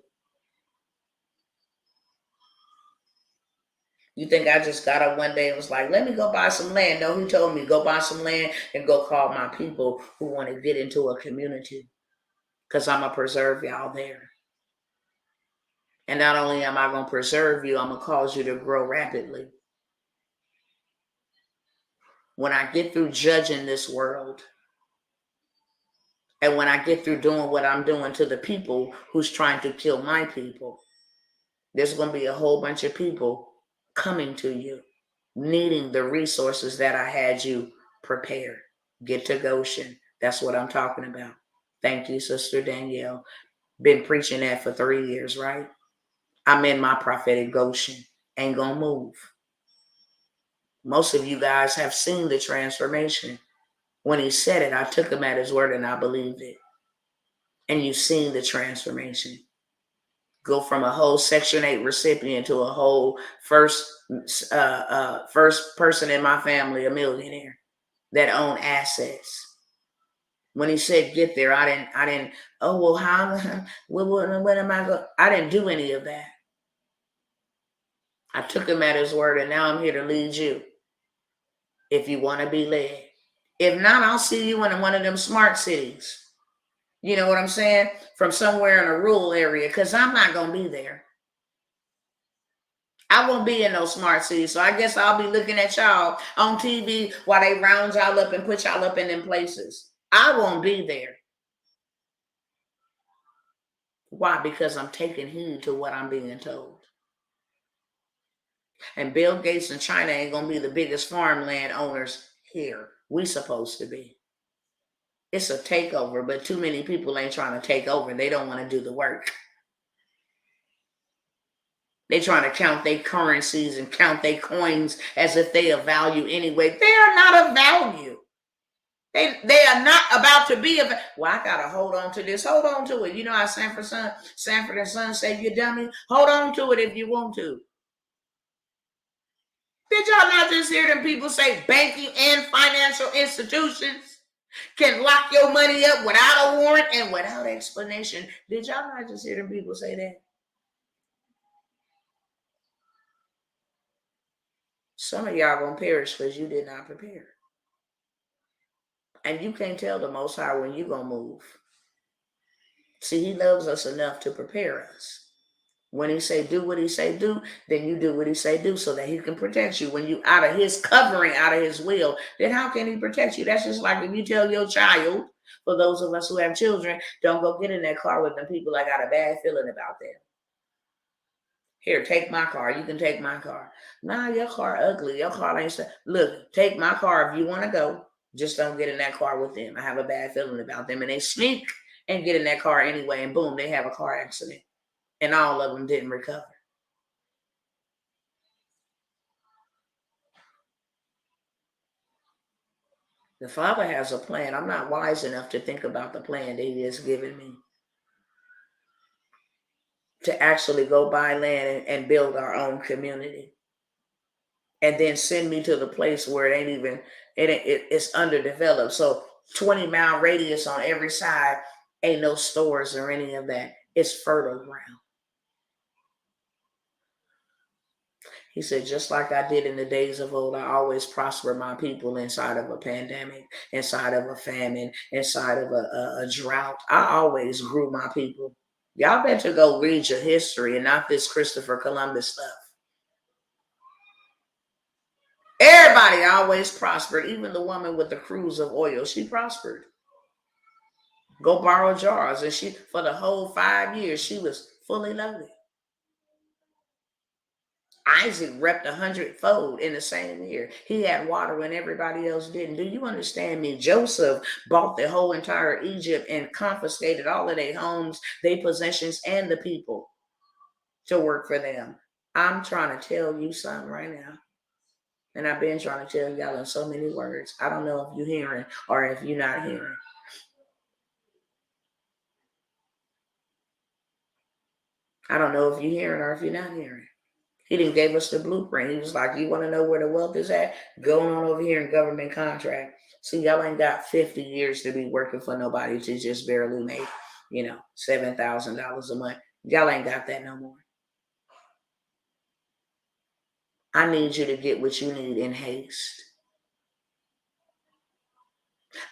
You think I just got up one day and was like, let me go buy some land? No, he told me go buy some land and go call my people who want to get into a community, because I'm going to preserve y'all there. And not only am I going to preserve you, I'm going to cause you to grow rapidly. When I get through judging this world, and when I get through doing what I'm doing to the people who's trying to kill my people, there's going to be a whole bunch of people coming to you, needing the resources that I had you prepared. Get to Goshen. That's what I'm talking about. Thank you, Sister Danielle. Been preaching that for 3 years, right? I'm in my prophetic Goshen. Ain't gonna move. Most of you guys have seen the transformation. When he said it, I took him at his word and I believed it. And you've seen the transformation. Go from a whole Section 8 recipient to a whole first person in my family, a millionaire that owned assets. When he said get there, I didn't, oh, well, how, when am I going? I didn't do any of that. I took him at his word, and now I'm here to lead you if you want to be led. If not, I'll see you in one of them smart cities. You know what I'm saying? From somewhere in a rural area, because I'm not going to be there. I won't be in no smart cities, so I guess I'll be looking at y'all on TV while they round y'all up and put y'all up in them places. I won't be there. Why? Because I'm taking heed to what I'm being told. And Bill Gates and China ain't going to be the biggest farmland owners here. We supposed to be. It's a takeover, but too many people ain't trying to take over. They don't want to do the work. They trying to count their currencies and count their coins as if they are value anyway. They are not of value. They are not about to be of. Well, I gotta hold on to this. Hold on to it. You know how Sanford and Son say, you dummy. Hold on to it if you want to. Did y'all not just hear them people say banking and financial institutions can lock your money up without a warrant and without explanation? Did y'all not just hear them people say that? Some of y'all gonna perish because you did not prepare. And you can't tell the Most High when you gonna move. See, he loves us enough to prepare us. When he say do what he say do, then you do what he say do so that he can protect you. When you out of his covering, out of his will, then how can he protect you? That's just like if you tell your child, for those of us who have children, don't go get in that car with them people. I got a bad feeling about them. Here, take my car. You can take my car. Nah, your car ugly. Your car ain't. Look, take my car if you want to go. Just don't get in that car with them. I have a bad feeling about them. And they sneak and get in that car anyway. And boom, they have a car accident. And all of them didn't recover. The Father has a plan. I'm not wise enough to think about the plan that He has given me. To actually go buy land and build our own community. And then send me to the place where it ain't even, it's underdeveloped. So 20-mile radius on every side, ain't no stores or any of that. It's fertile ground. He said, just like I did in the days of old, I always prosper my people inside of a pandemic, inside of a famine, inside of a drought. I always grew my people. Y'all better go read your history and not this Christopher Columbus stuff. Everybody always prospered. Even the woman with the cruise of oil, she prospered. Go borrow jars. And she, for the whole 5 years, she was fully loaded. Isaac reaped 100-fold in the same year. He had water when everybody else didn't. Do you understand me? Joseph bought the whole entire Egypt and confiscated all of their homes, their possessions, and the people to work for them. I'm trying to tell you something right now. And I've been trying to tell y'all in so many words. I don't know if you're hearing or if you're not hearing. I don't know if you're hearing or if you're not hearing. He didn't give us the blueprint. He was like, you want to know where the wealth is at? Go on over here in government contract. See, y'all ain't got 50 years to be working for nobody to just barely make, $7,000 a month. Y'all ain't got that no more. I need you to get what you need in haste.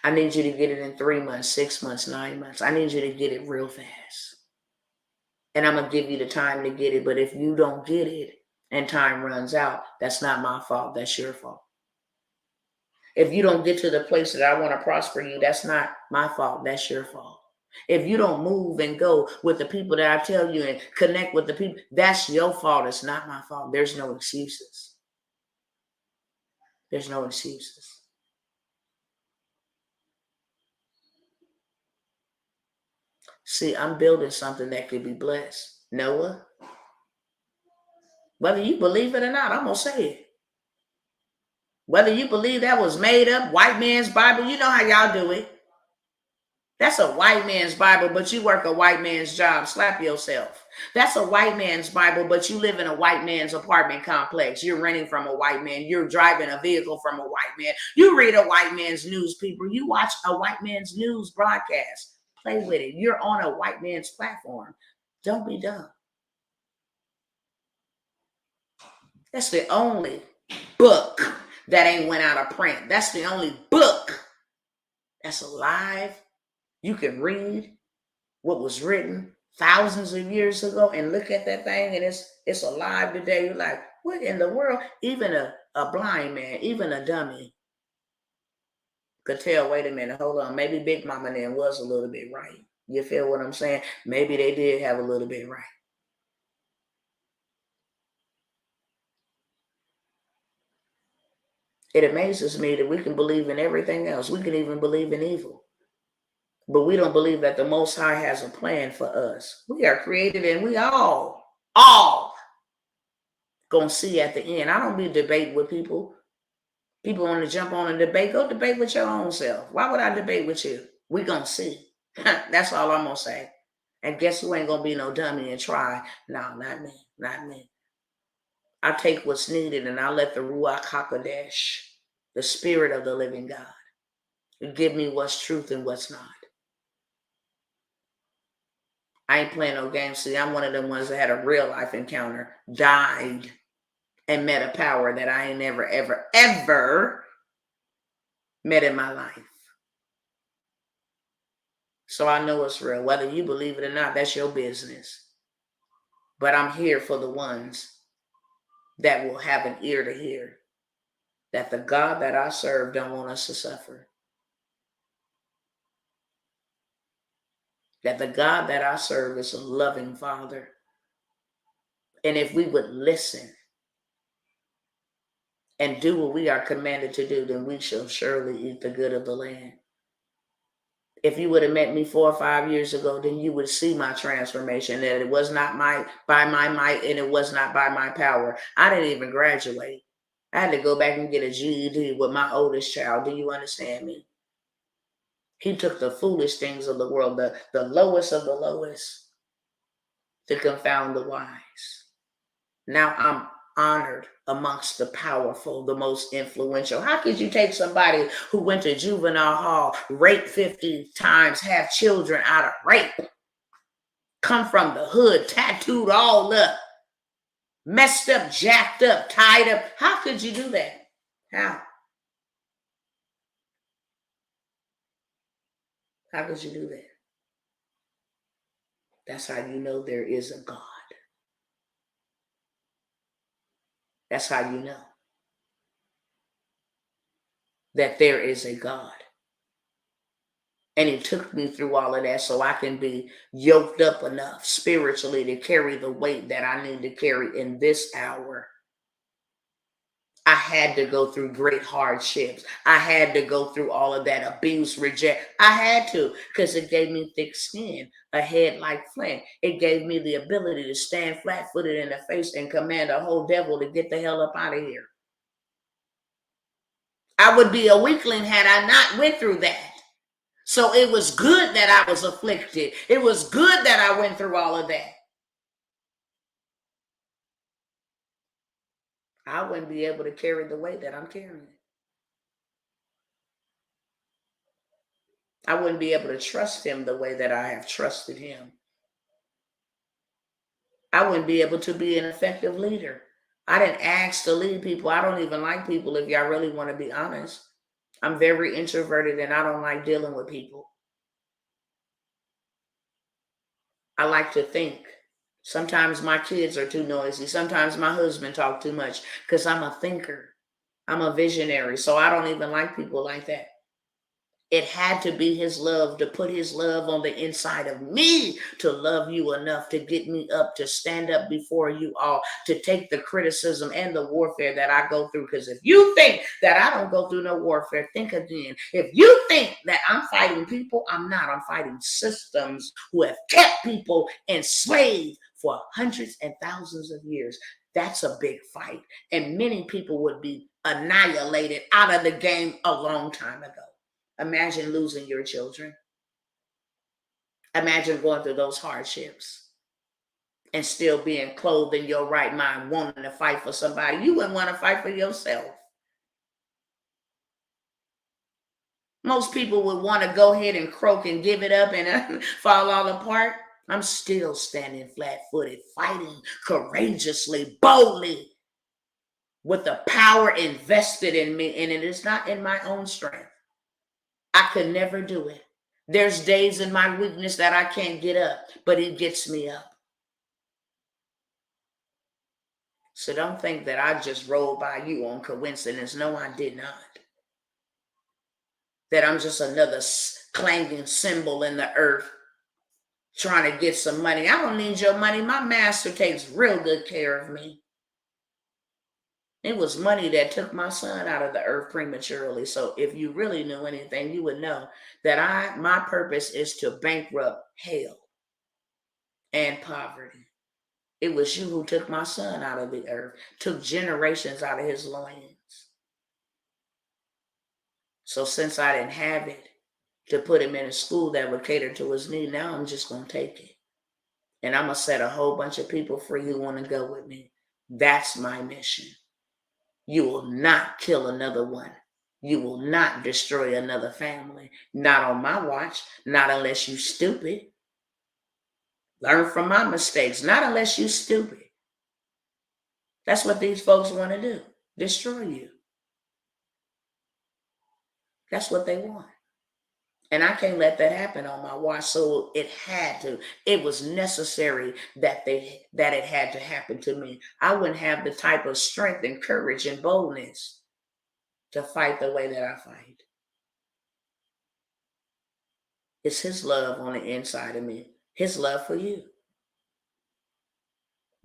I need you to get it in 3 months, 6 months, 9 months. I need you to get it real fast. And I'm going to give you the time to get it. But if you don't get it and time runs out, that's not my fault. That's your fault. If you don't get to the place that I want to prosper you, that's not my fault. That's your fault. If you don't move and go with the people that I tell you and connect with the people, that's your fault. It's not my fault. There's no excuses. There's no excuses. See, I'm building something that could be blessed. Noah, whether you believe it or not, I'm going to say it. Whether you believe that was made up, white man's Bible, you know how y'all do it. That's a white man's Bible, but you work a white man's job. Slap yourself. That's a white man's Bible, but you live in a white man's apartment complex. You're renting from a white man. You're driving a vehicle from a white man. You read a white man's newspaper. You watch a white man's news broadcast. Play with it. You're on a white man's platform. Don't be dumb. That's the only book that ain't went out of print. That's the only book that's alive. You can read what was written thousands of years ago and look at that thing and it's alive today. You're like, what in the world? Even a blind man, even a dummy could tell, wait a minute, hold on. Maybe Big Mama then was a little bit right. You feel what I'm saying? Maybe they did have a little bit right. It amazes me that we can believe in everything else. We can even believe in evil. But we don't believe that the Most High has a plan for us. We are created and we all gonna see at the end. I don't be debating with people. People want to jump on a debate. Go debate with your own self. Why would I debate with you? We gonna see. That's all I'm gonna say. And guess who ain't gonna be no dummy and try? No, not me. Not me. I take what's needed and I let the Ruach HaKodesh, the Spirit of the living God, give me what's truth and what's not. I ain't playing no games. See, I'm one of them ones that had a real life encounter, died, and met a power that I ain't never, ever, ever met in my life. So I know it's real. Whether you believe it or not, that's your business. But I'm here for the ones that will have an ear to hear that the God that I serve don't want us to suffer. That the God that I serve is a loving Father. And if we would listen and do what we are commanded to do, then we shall surely eat the good of the land. If you would have met me 4 or 5 years ago, then you would see my transformation, that it was not by my might and it was not by my power. I didn't even graduate. I had to go back and get a GED with my oldest child. Do you understand me? He took the foolish things of the world, the lowest of the lowest, to confound the wise. Now I'm honored amongst the powerful, the most influential. How could you take somebody who went to juvenile hall, raped 50 times, have children out of rape, come from the hood, tattooed all up, messed up, jacked up, tied up? How could you do that? How? How could you do that? That's how you know there is a God. That's how you know that there is a God. And he took me through all of that so I can be yoked up enough spiritually to carry the weight that I need to carry in this hour. I had to go through great hardships. I had to go through all of that abuse, reject. I had to, because it gave me thick skin, a head like flint. It gave me the ability to stand flat-footed in the face and command a whole devil to get the hell up out of here. I would be a weakling had I not went through that. So it was good that I was afflicted. It was good that I went through all of that. I wouldn't be able to carry the weight that I'm carrying. I wouldn't be able to trust him the way that I have trusted him. I wouldn't be able to be an effective leader. I didn't ask to lead people. I don't even like people, if y'all really want to be honest. I'm very introverted and I don't like dealing with people. I like to think. Sometimes my kids are too noisy. Sometimes my husband talks too much because I'm a thinker. I'm a visionary. So I don't even like people like that. It had to be his love, to put his love on the inside of me, to love you enough to get me up, to stand up before you all, to take the criticism and the warfare that I go through. Because if you think that I don't go through no warfare, think again. If you think that I'm fighting people, I'm not. I'm fighting systems who have kept people enslaved for hundreds and thousands of years. That's a big fight. And many people would be annihilated out of the game a long time ago. Imagine losing your children. Imagine going through those hardships and still being clothed in your right mind, wanting to fight for somebody. You wouldn't want to fight for yourself. Most people would want to go ahead and croak and give it up and fall all apart. I'm still standing flat-footed, fighting courageously, boldly, with the power invested in me, and it is not in my own strength. I could never do it. There's days in my weakness that I can't get up, but he gets me up. So don't think that I just rolled by you on coincidence. No, I did not. That I'm just another clanging cymbal in the earth trying to get some money. I don't need your money. My master takes real good care of me. It was money that took my son out of the earth prematurely. So if you really knew anything, you would know that my purpose is to bankrupt hell and poverty. It was you who took my son out of the earth, took generations out of his loins. So since I didn't have it to put him in a school that would cater to his need, now I'm just going to take it. And I'm going to set a whole bunch of people free who want to go with me. That's my mission. You will not kill another one. You will not destroy another family. Not on my watch. Not unless you stupid. Learn from my mistakes. Not unless you stupid. That's what these folks want to do. Destroy you. That's what they want. And I can't let that happen on my watch. So it had to. It was necessary that it had to happen to me. I wouldn't have the type of strength and courage and boldness to fight the way that I fight. It's his love on the inside of me. His love for you.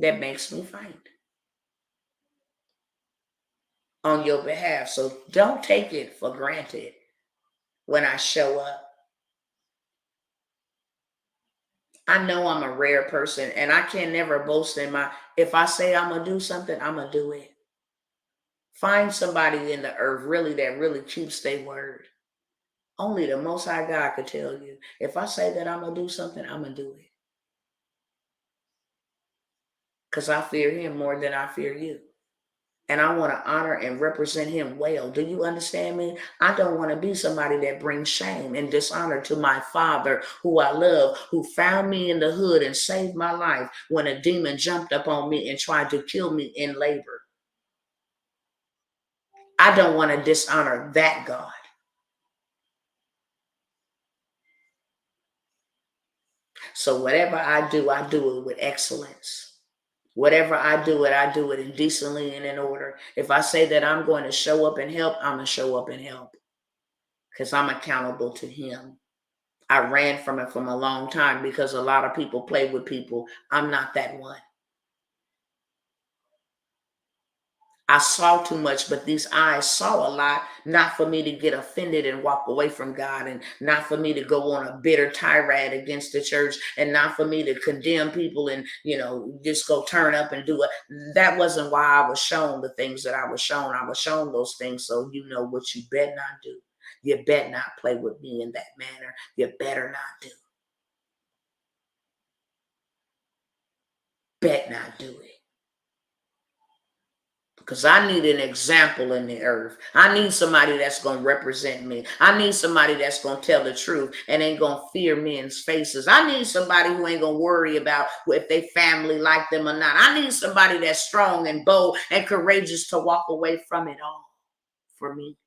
that makes me fight on your behalf. So don't take it for granted when I show up. I know I'm a rare person and I can never boast in if I say I'm going to do something, I'm going to do it. Find somebody in the earth really that really keeps their word. Only the Most High God could tell you. If I say that I'm going to do something, I'm going to do it. Because I fear him more than I fear you. And I want to honor and represent him well. Do you understand me? I don't want to be somebody that brings shame and dishonor to my Father, who I love, who found me in the hood and saved my life when a demon jumped up on me and tried to kill me in labor. I don't want to dishonor that God. So whatever I do it with excellence. Whatever I do it indecently and in order. If I say that I'm going to show up and help, I'm going to show up and help. Because I'm accountable to him. I ran from it from a long time because a lot of people play with people. I'm not that one. I saw too much, but these eyes saw a lot, not for me to get offended and walk away from God, and not for me to go on a bitter tirade against the church, and not for me to condemn people and, just go turn up and do it. That wasn't why I was shown the things that I was shown. I was shown those things so you know what you better not do. You better not play with me in that manner. You better not do. Bet not do it. Because I need an example in the earth. I need somebody that's going to represent me. I need somebody that's going to tell the truth and ain't going to fear men's faces. I need somebody who ain't going to worry about if they family like them or not. I need somebody that's strong and bold and courageous to walk away from it all for me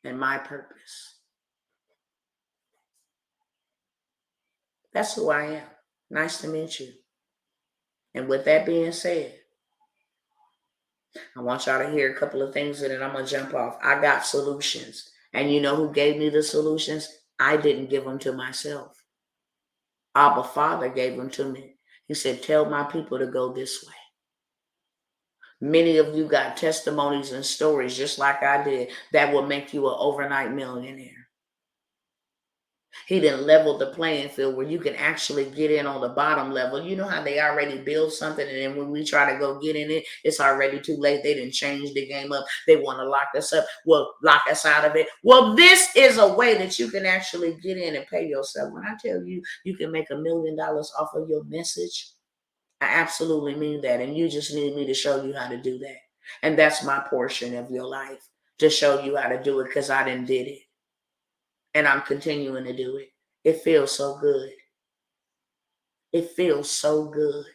and my purpose. That's who I am. Nice to meet you. And with that being said, I want y'all to hear a couple of things and then I'm going to jump off. I got solutions. And you know who gave me the solutions? I didn't give them to myself. Abba Father gave them to me. He said, tell my people to go this way. Many of you got testimonies and stories just like I did that will make you an overnight millionaire. He didn't level the playing field where you can actually get in on the bottom level. You know how they already build something, and then when we try to go get in it, it's already too late. They didn't change the game up. They want to lock us up. Well, lock us out of it. Well, this is a way that you can actually get in and pay yourself. When I tell you, you can make $1 million off of your message, I absolutely mean that. And you just need me to show you how to do that. And that's my portion of your life, to show you how to do it, because I done did it. And I'm continuing to do it. It feels so good. It feels so good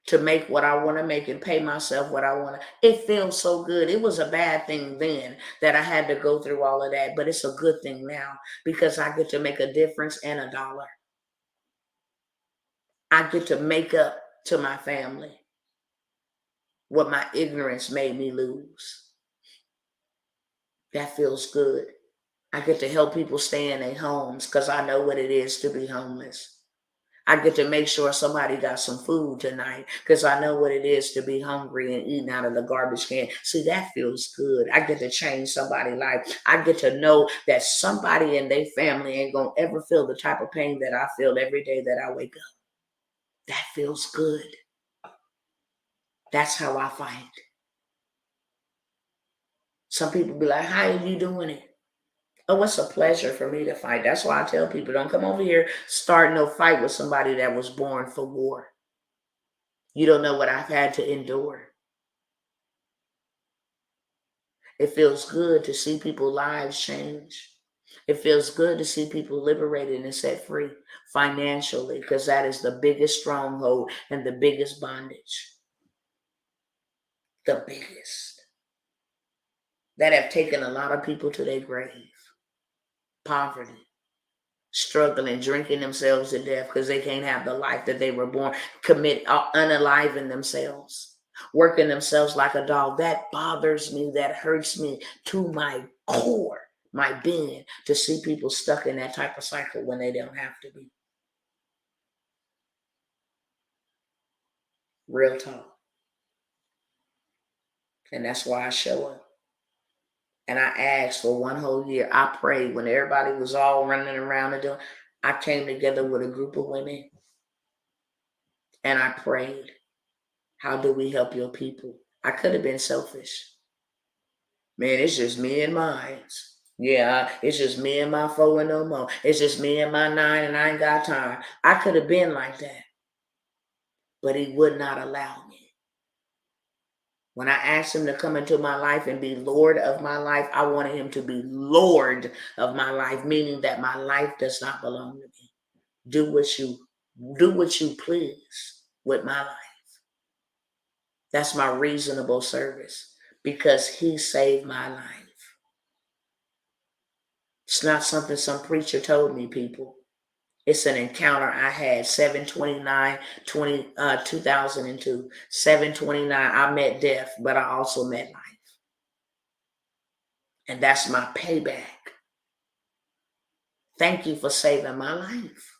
to make what I want to make and pay myself what I want to. It feels so good. It was a bad thing then that I had to go through all of that, but it's a good thing now because I get to make a difference and a dollar. I get to make up to my family what my ignorance made me lose. That feels good. I get to help people stay in their homes because I know what it is to be homeless. I get to make sure somebody got some food tonight because I know what it is to be hungry and eating out of the garbage can. See, that feels good. I get to change somebody's life. I get to know that somebody in their family ain't going to ever feel the type of pain that I feel every day that I wake up. That feels good. That's how I fight. Some people be like, how are you doing it? Oh, it's a pleasure for me to fight. That's why I tell people, don't come over here start no fight with somebody that was born for war. You don't know what I've had to endure. It feels good to see people's lives change. It feels good to see people liberated and set free financially, because that is the biggest stronghold and the biggest bondage. The biggest. That have taken a lot of people to their grave. Poverty. Struggling, drinking themselves to death because they can't have the life that they were born, unaliving themselves, working themselves like a dog. That bothers me, that hurts me to my core, my being, to see people stuck in that type of cycle when they don't have to be. Real talk. And that's why I show up. And I asked for one whole year. I prayed when everybody was all running around and doing. I came together with a group of women and I prayed. How do we help your people? I could have been selfish. Man, it's just me and mine. Yeah, it's just me and my 4 and no more. It's just me and my 9 and I ain't got time. I could have been like that. But he would not allow me. When I asked him to come into my life and be Lord of my life, I wanted him to be Lord of my life, meaning that my life does not belong to me. Do what you please with my life. That's my reasonable service because he saved my life. It's not something some preacher told me, people. It's an encounter I had 2002. 7/29, I met death, but I also met life. And that's my payback. Thank you for saving my life.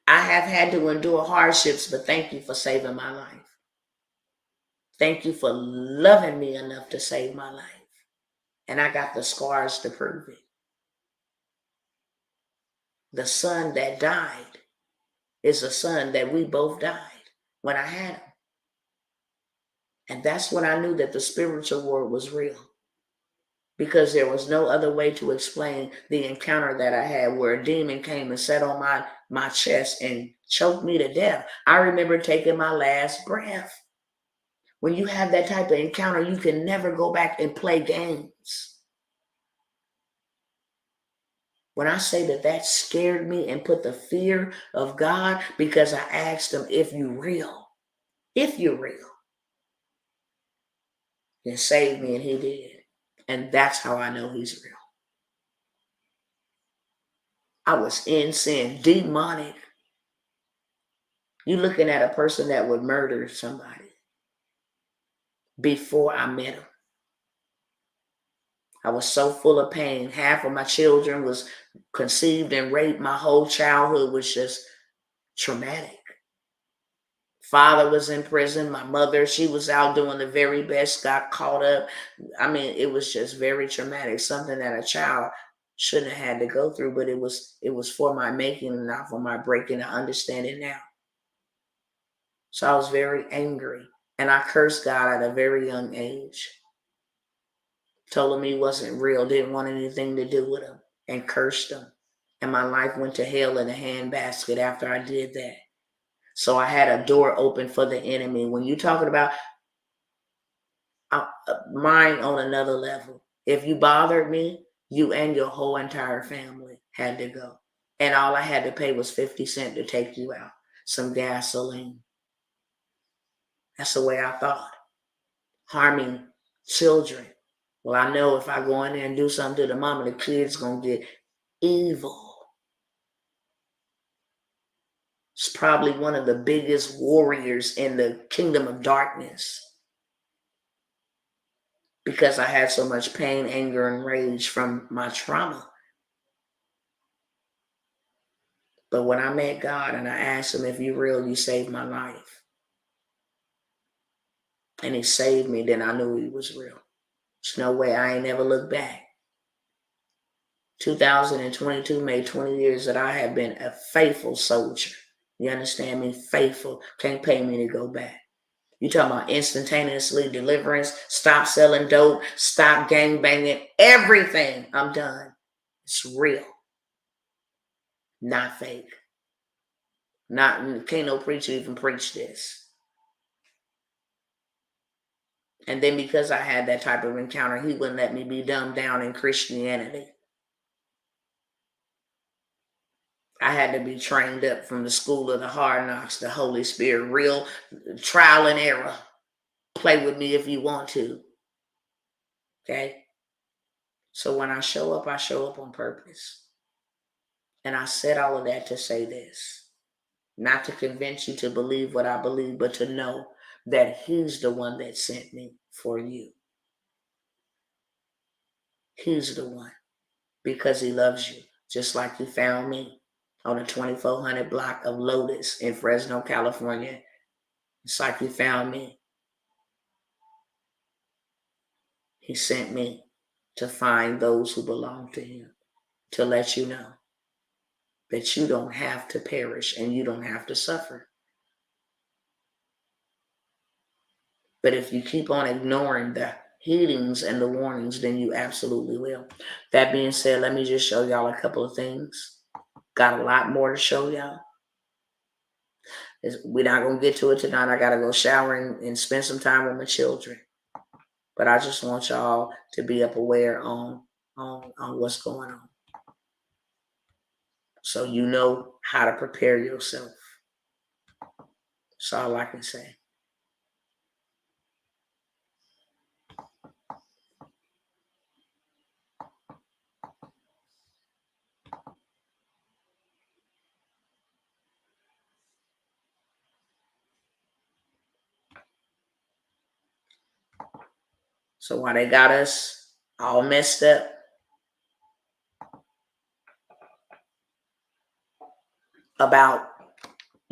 I have had to endure hardships, but thank you for saving my life. Thank you for loving me enough to save my life. And I got the scars to prove it. The son that died is a son that we both died when I had him. And that's when I knew that the spiritual war was real. Because there was no other way to explain the encounter that I had where a demon came and sat on my chest and choked me to death. I remember taking my last breath. When you have that type of encounter, you can never go back and play games. When I say that scared me and put the fear of God, because I asked him, if you're real, then save me, and he did. And that's how I know he's real. I was in sin, demonic. You're looking at a person that would murder somebody before I met him. I was so full of pain. Half of my children was conceived and raped. My whole childhood was just traumatic. Father was in prison. My mother, she was out doing the very best, got caught up. I mean, it was just very traumatic, something that a child shouldn't have had to go through, but it was for my making and not for my breaking. I understand it now. So I was very angry, and I cursed God at a very young age. Told him he wasn't real, didn't want anything to do with him, and cursed him. And my life went to hell in a handbasket after I did that. So I had a door open for the enemy. When you're talking about mine on another level, if you bothered me, you and your whole entire family had to go. And all I had to pay was 50 cents to take you out. Some gasoline. That's the way I thought. Harming children. Well, I know if I go in there and do something to the mama, the kid's going to get evil. It's probably one of the biggest warriors in the kingdom of darkness. Because I had so much pain, anger, and rage from my trauma. But when I met God and I asked him, if you're real, you saved my life. And he saved me, then I knew he was real. There's no way. I ain't never looked back. 2022 made 20 years that I have been a faithful soldier. You understand me? Faithful. Can't pay me to go back. You talking about instantaneously deliverance, stop selling dope, stop gang banging, everything. I'm done. It's real. Not fake. Can't no preacher even preach this. And then because I had that type of encounter, he wouldn't let me be dumbed down in Christianity. I had to be trained up from the school of the hard knocks, the Holy Spirit, real trial and error. Play with me if you want to. Okay? So when I show up on purpose. And I said all of that to say this. Not to convince you to believe what I believe, but to know that he's the one that sent me for you. He's the one. Because he loves you. Just like he found me on the 2400 block of Lotus in Fresno, California. It's like he found me. He sent me to find those who belong to him, to let you know that you don't have to perish and you don't have to suffer. But if you keep on ignoring the healings and the warnings, then you absolutely will. That being said, let me just show y'all a couple of things. Got a lot more to show y'all. We're not going to get to it tonight. I got to go shower and spend some time with my children. But I just want y'all to be up aware on what's going on, so you know how to prepare yourself. That's all I can say. So while they got us all messed up about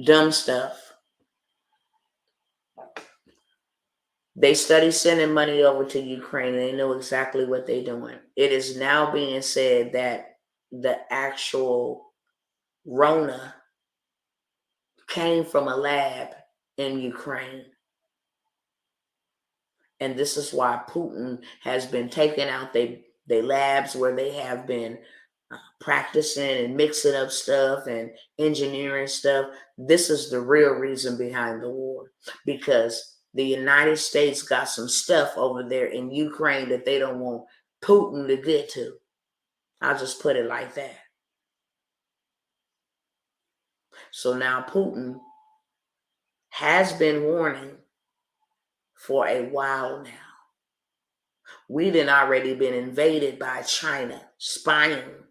dumb stuff, they study sending money over to Ukraine, and they know exactly what they're doing. It is now being said that the actual Rona came from a lab in Ukraine. And this is why Putin has been taking out they labs where they have been practicing and mixing up stuff and engineering stuff. This is the real reason behind the war, because the United States got some stuff over there in Ukraine that they don't want Putin to get to. I'll just put it like that. So now Putin has been warning for a while now. We'd already been invaded by China, spying,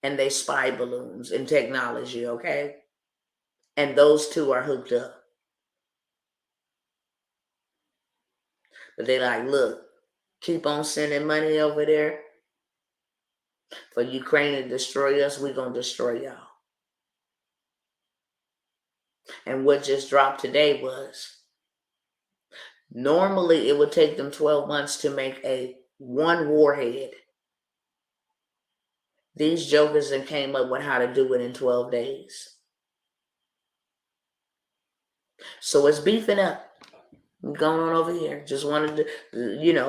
and they spy balloons and technology, okay? And those two are hooked up. But they like, look, keep on sending money over there for Ukraine to destroy us, we're going to destroy y'all. And what just dropped today was, normally it would take them 12 months to make one warhead. These jokers then came up with how to do it in 12 days. So it's beefing up. Going on over here. Just wanted to,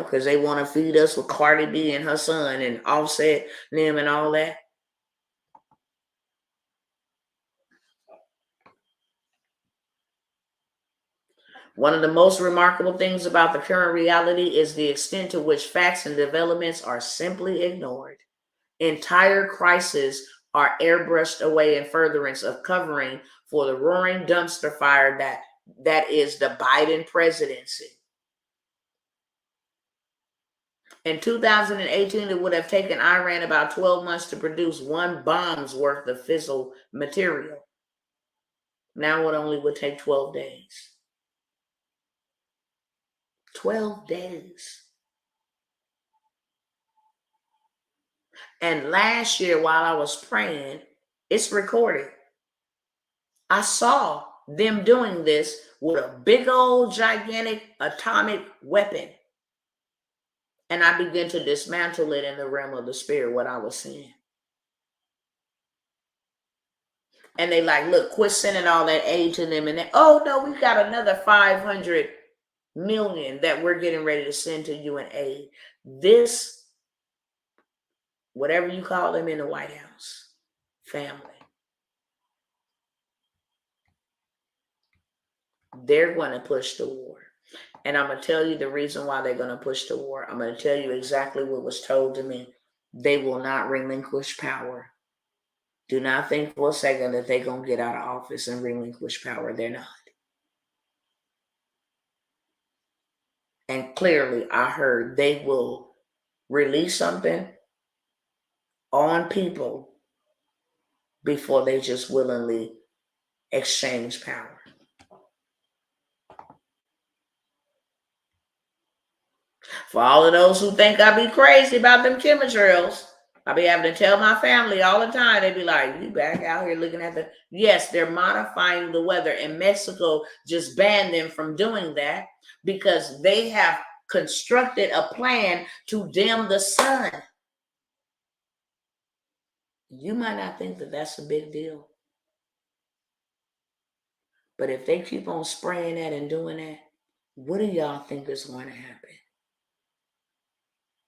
because they want to feed us with Cardi B and her son and Offset them and all that. One of the most remarkable things about the current reality is the extent to which facts and developments are simply ignored. Entire crises are airbrushed away in furtherance of covering for the roaring dumpster fire that is the Biden presidency. In 2018, it would have taken Iran about 12 months to produce one bomb's worth of fissile material. Now it only would take 12 days. 12 days. And last year, while I was praying, it's recorded. I saw them doing this with a big old gigantic atomic weapon. And I began to dismantle it in the realm of the spirit, what I was seeing. And they like, look, quit sending all that aid to them. And then, oh no, we've got another 500 million that we're getting ready to send to you in aid. This, whatever you call them in the White House, family, they're going to push the war. And I'm going to tell you the reason why they're going to push the war. I'm going to tell you exactly what was told to me. They will not relinquish power. Do not think for a second that they're going to get out of office and relinquish power. They're not. And clearly, I heard they will release something on people before they just willingly exchange power. For all of those who think I be crazy about them chemtrails, I be having to tell my family all the time. They be like, "You back out here looking at the?" Yes, they're modifying the weather, and Mexico just banned them from doing that because they have constructed a plan to dim the sun. You might not think that that's a big deal, but if they keep on spraying that and doing that, what do y'all think is going to happen?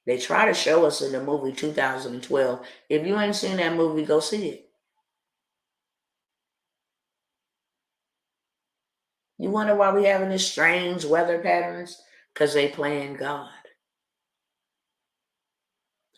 They try to show us in the movie 2012. If you ain't seen that movie, go see it. You wonder why we having this strange weather patterns? Because they playing God.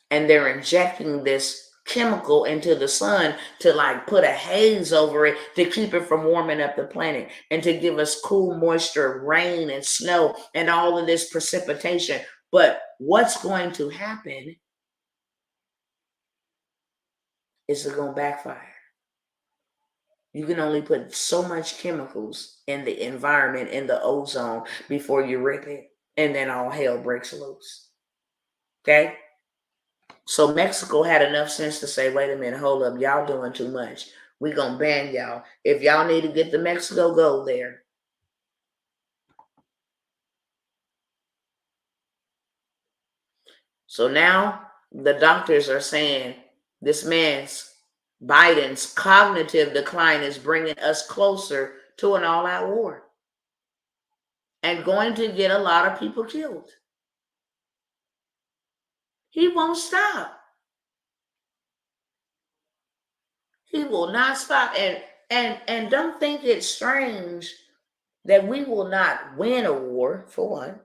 And they're injecting this chemical into the sun to like put a haze over it to keep it from warming up the planet and to give us cool moisture, rain and snow and all of this precipitation. But what's going to happen is it's going to backfire. You can only put so much chemicals in the environment, in the ozone, before you rip it, and then all hell breaks loose. Okay? So Mexico had enough sense to say, wait a minute, hold up, y'all doing too much. We gonna ban y'all. If y'all need to get to Mexico, go there. So now the doctors are saying this man's Biden's cognitive decline is bringing us closer to an all-out war and going to get a lot of people killed. He won't stop. He will not stop. And don't think it's strange that we will not win a war, for one.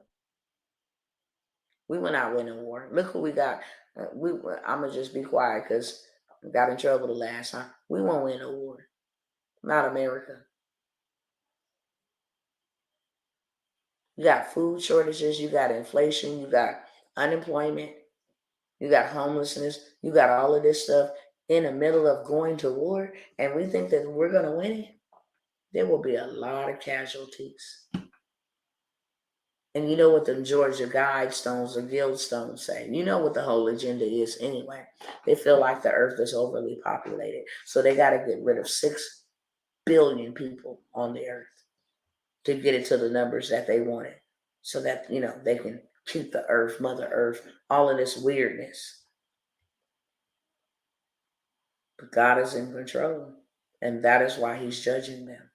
We will not win a war. Look who we got. I'm gonna just be quiet because I got in trouble the last time. We won't win a war. Not America. You got food shortages. You got inflation. You got unemployment. You got homelessness. You got all of this stuff in the middle of going to war, and we think that we're gonna win it. There will be a lot of casualties. And you know what the Georgia Guidestones or Guildstones say. You know what the whole agenda is anyway. They feel like the earth is overly populated. So they got to get rid of 6 billion people on the earth to get it to the numbers that they wanted. So that, they can keep the earth, Mother Earth, all of this weirdness. But God is in control. And that is why he's judging them.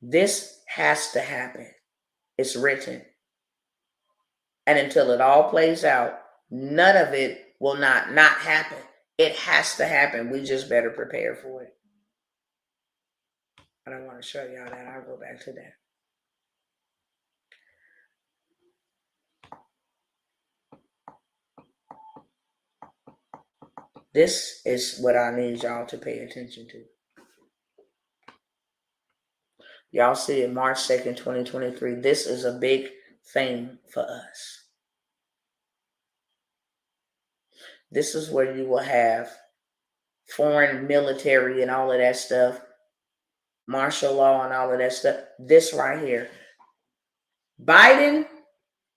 This has to happen. It's written. And until it all plays out, none of it will not happen. It has to happen. We just better prepare for it. I don't want to show y'all that. I'll go back to that. This is what I need y'all to pay attention to. Y'all see it March 2nd, 2023. This is a big thing for us. This is where you will have foreign military and all of that stuff, martial law and all of that stuff. This right here. Biden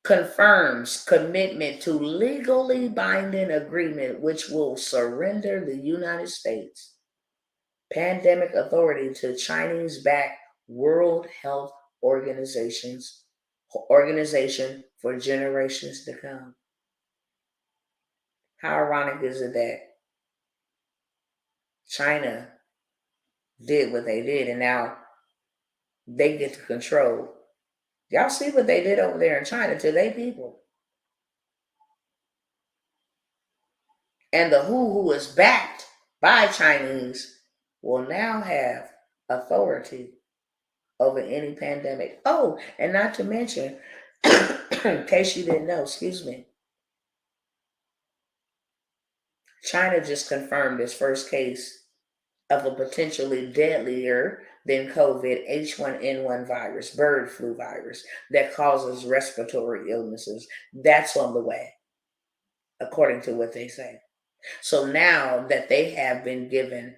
confirms commitment to legally binding agreement which will surrender the United States pandemic authority to Chinese-backed World Health organization for generations to come. How ironic is it that China did what they did and now they get to control? Y'all see what they did over there in China to their people. And the who is backed by Chinese will now have authority over any pandemic. Oh, and not to mention, in case you didn't know, excuse me, China just confirmed its first case of a potentially deadlier than COVID H1N1 virus, bird flu virus, that causes respiratory illnesses. That's on the way, according to what they say. So now that they have been given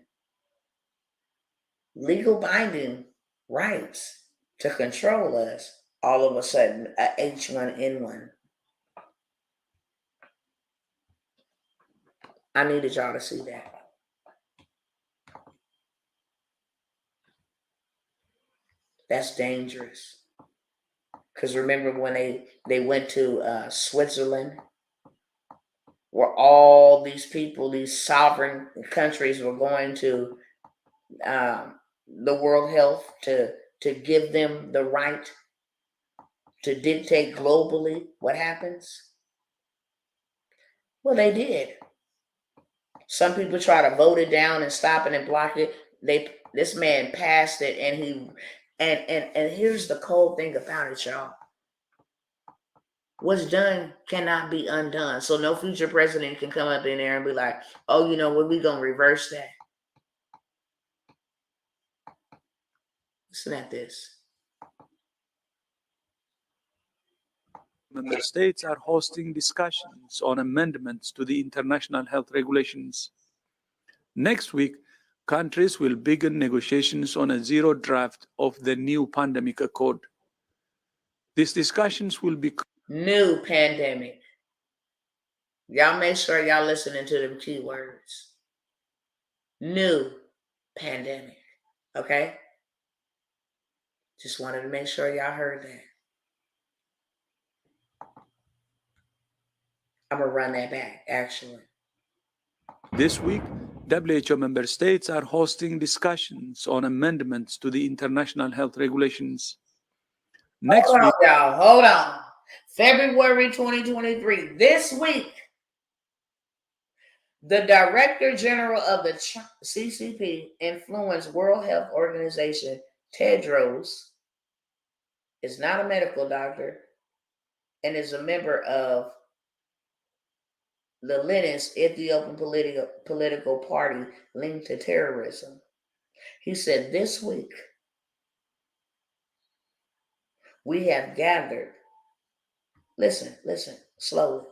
legal binding rights to control us, all of a sudden, a H1N1 I needed y'all to see that. That's dangerous. Because remember when they went to Switzerland, where all these people, these sovereign countries were going to the World Health to give them the right to dictate globally what happens? Well, they did. Some people try to vote it down and stop it and block it. This man passed it, and here's the cold thing about it, y'all. What's done cannot be undone. So no future president can come up in there and be like, oh, you know what, we're gonna reverse that. Listen at this. Member states are hosting discussions on amendments to the international health regulations. Next week, countries will begin negotiations on a zero draft of the new pandemic accord. These discussions will be new pandemic. Y'all make sure y'all listening to them keywords. New pandemic. Okay? Just wanted to make sure y'all heard that. I'm going to run that back, actually. This week, WHO member states are hosting discussions on amendments to the international health regulations. Next week, y'all. Hold on. February 2023. This week, the Director General of the CCP, influenced World Health Organization, Tedros, is not a medical doctor and is a member of the Leninist Ethiopian political party linked to terrorism. He said, this week, we have gathered. Listen, slowly.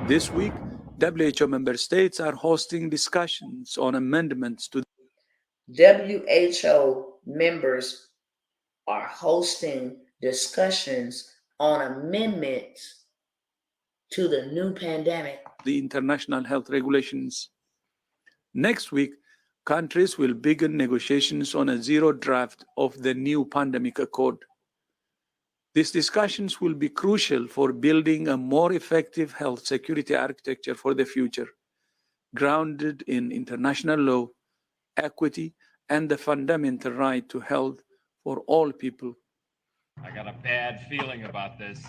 This week, WHO member states are hosting discussions on amendments to WHO members are hosting discussions on amendments to the new pandemic. The international health regulations. Next week, countries will begin negotiations on a zero draft of the new pandemic accord. These discussions will be crucial for building a more effective health security architecture for the future, grounded in international law, equity, and the fundamental right to health for all people. I got a bad feeling about this.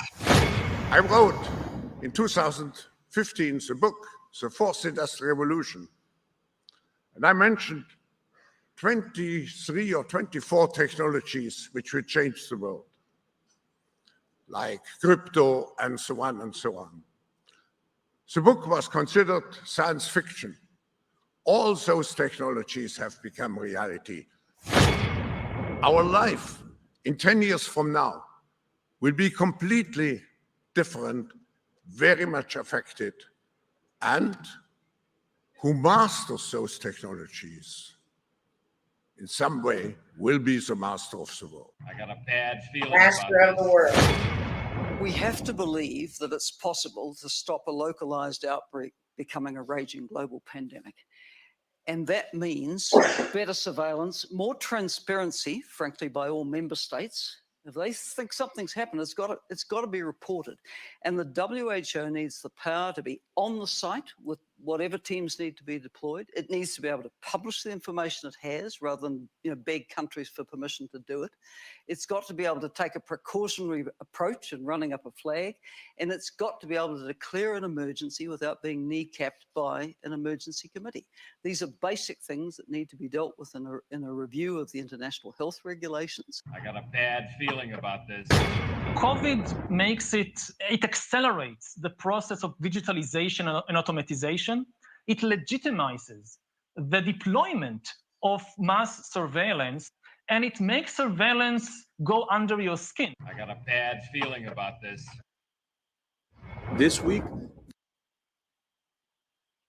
I wrote in 2015 the book, The Fourth Industrial Revolution. And I mentioned 23 or 24 technologies which will change the world, like crypto and so on and so on. The book was considered science fiction. All those technologies have become reality. Our life in 10 years from now will be completely different, very much affected, and who masters those technologies in some way will be the master of the world. I got a bad feeling Master about of the this. world. We have to believe that it's possible to stop a localized outbreak becoming a raging global pandemic. And that means better surveillance, more transparency, frankly, by all member states. If they think something's happened, it's got to be reported. And the WHO needs the power to be on the site with whatever teams need to be deployed. It needs to be able to publish the information it has rather than beg countries for permission to do it. It's got to be able to take a precautionary approach in running up a flag. And it's got to be able to declare an emergency without being kneecapped by an emergency committee. These are basic things that need to be dealt with in a review of the international health regulations. I got a bad feeling about this. COVID makes it accelerates the process of digitalization and automatization. It legitimizes the deployment of mass surveillance, and it makes surveillance go under your skin. I got a bad feeling about this. This week,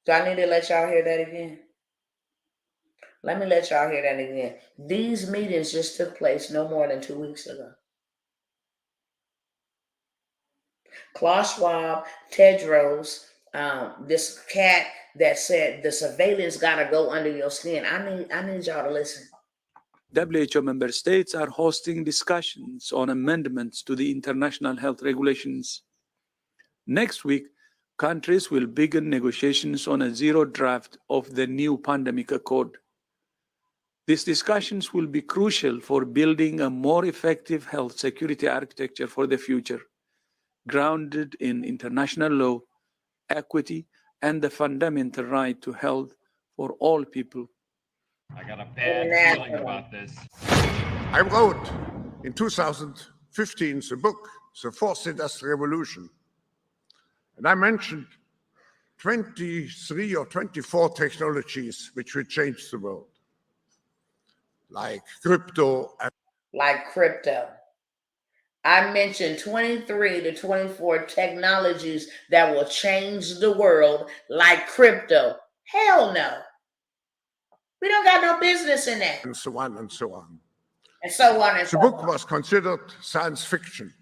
Do I need to let y'all hear that again? Let me let y'all hear that again. These meetings just took place no more than 2 weeks ago. Klaus Schwab, Tedros, this cat that said the surveillance gotta go under your skin. I need y'all to listen. WHO member states are hosting discussions on amendments to the international health regulations. Next week, countries will begin negotiations on a zero draft of the new pandemic accord. These discussions will be crucial for building a more effective health security architecture for the future, grounded in international law, equity, and the fundamental right to health for all people. I got a bad feeling about this. I wrote in 2015 the book, The Fourth Industrial Revolution. And I mentioned 23 or 24 technologies which will change the world, like crypto. I mentioned 23 to 24 technologies that will change the world, like crypto. Hell no. We don't got no business in that. And so on and so on. And so on and The so book on. was considered science fiction.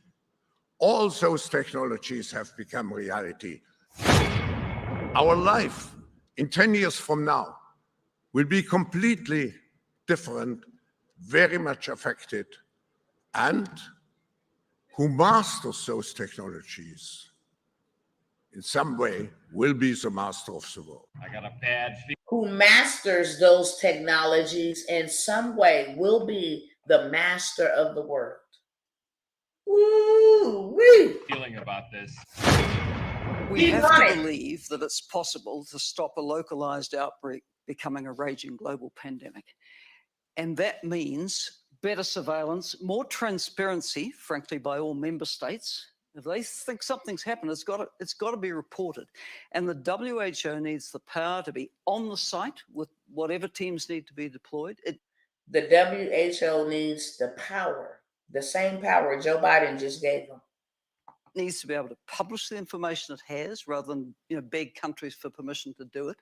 All those technologies have become reality. Our life in 10 years from now will be completely different, very much affected. And who masters those technologies in some way will be the master of the world. I got a bad Who masters those technologies in some way will be the master of the world. Woo-wee. feeling about this. We Keep have on to it. believe that it's possible to stop a localized outbreak becoming a raging global pandemic. And that means better surveillance, more transparency, frankly, by all member states. If they think something's happened, it's got to be reported. And the WHO needs the power to be on the site with whatever teams need to be deployed. The WHO needs the power, the same power Joe Biden just gave them. Needs to be able to publish the information it has rather than beg countries for permission to do it.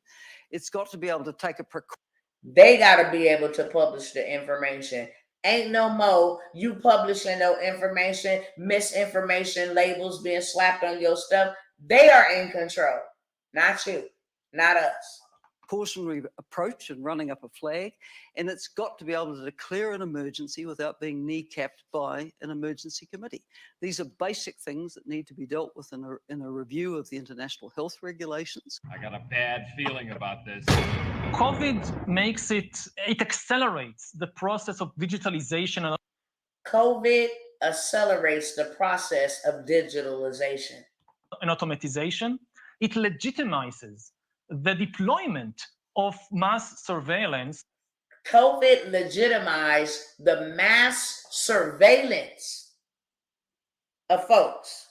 It's got to be able to take a precaution. They got to be able to publish the information. Ain't no more you publishing no information, misinformation, labels being slapped on your stuff. They are in control, not you, not us. Precautionary approach and running up a flag, and it's got to be able to declare an emergency without being kneecapped by an emergency committee. These are basic things that need to be dealt with in a review of the international health regulations. I got a bad feeling about this. COVID makes it accelerates the process of digitalization. COVID accelerates the process of digitalization. And automatization. It legitimizes the deployment of mass surveillance. COVID legitimized the mass surveillance of folks.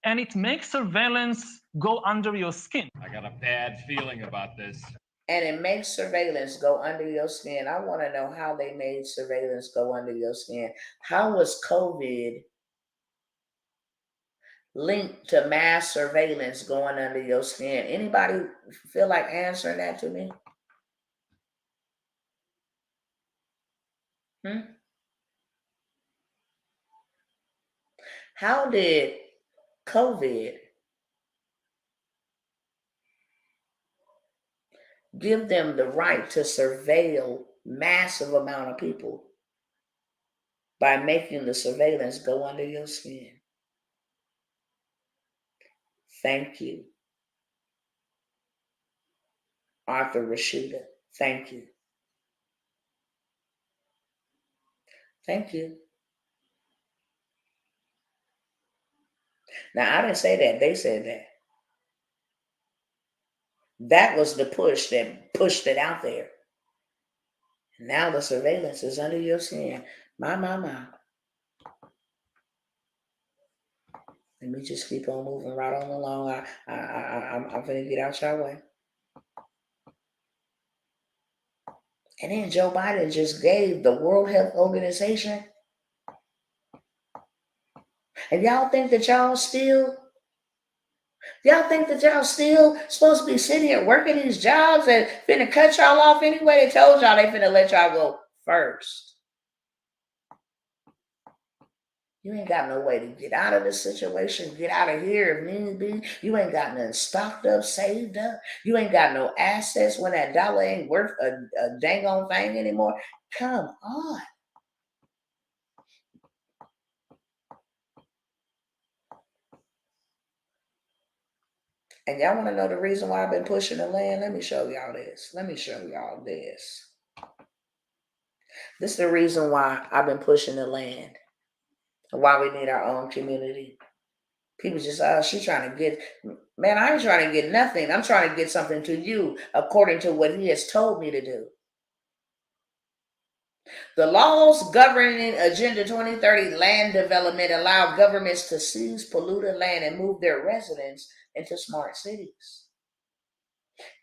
And it makes surveillance go under your skin. I got a bad feeling about this. And it makes surveillance go under your skin. I want to know how they made surveillance go under your skin. How was COVID linked to mass surveillance going under your skin? Anybody feel like answering that to me? How did COVID give them the right to surveil massive amount of people by making the surveillance go under your skin? Thank you, Arthur Rashuda. Thank you. Thank you. Now, I didn't say that. They said that. That was the push that pushed it out there. Now the surveillance is under your skin. My. Let me just keep on moving right on along. I'm going to get out your way. And then Joe Biden just gave the World Health Organization. And y'all think that y'all still supposed to be sitting here working these jobs and finna cut y'all off anyway? They told y'all they finna let y'all go first. You ain't got no way to get out of this situation, get out of here if need be. You ain't got nothing stocked up, saved up. You ain't got no assets when that dollar ain't worth a dang on thing anymore. Come on. And y'all want to know the reason why I've been pushing the land? Let me show y'all this. This is the reason why I've been pushing the land and why we need our own community. People just, she's trying to get, man, I ain't trying to get nothing. I'm trying to get something to you according to what he has told me to do. The laws governing Agenda 2030 land development allow governments to seize polluted land and move their residents into smart cities.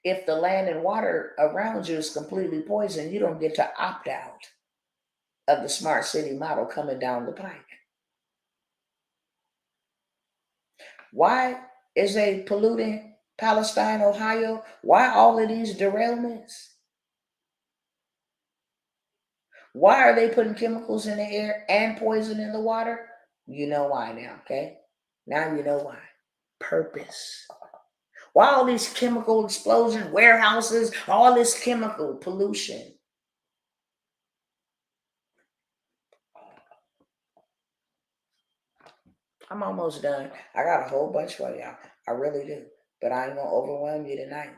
If the land and water around you is completely poisoned, you don't get to opt out of the smart city model coming down the pike. Why is they polluting Palestine, Ohio? Why all of these derailments? Why are they putting chemicals in the air and poison in the water? You know why now, okay? Now you know why. Purpose. Why all these chemical explosions, warehouses, all this chemical pollution? I'm almost done. I got a whole bunch for y'all. I really do. But I ain't gonna overwhelm you tonight.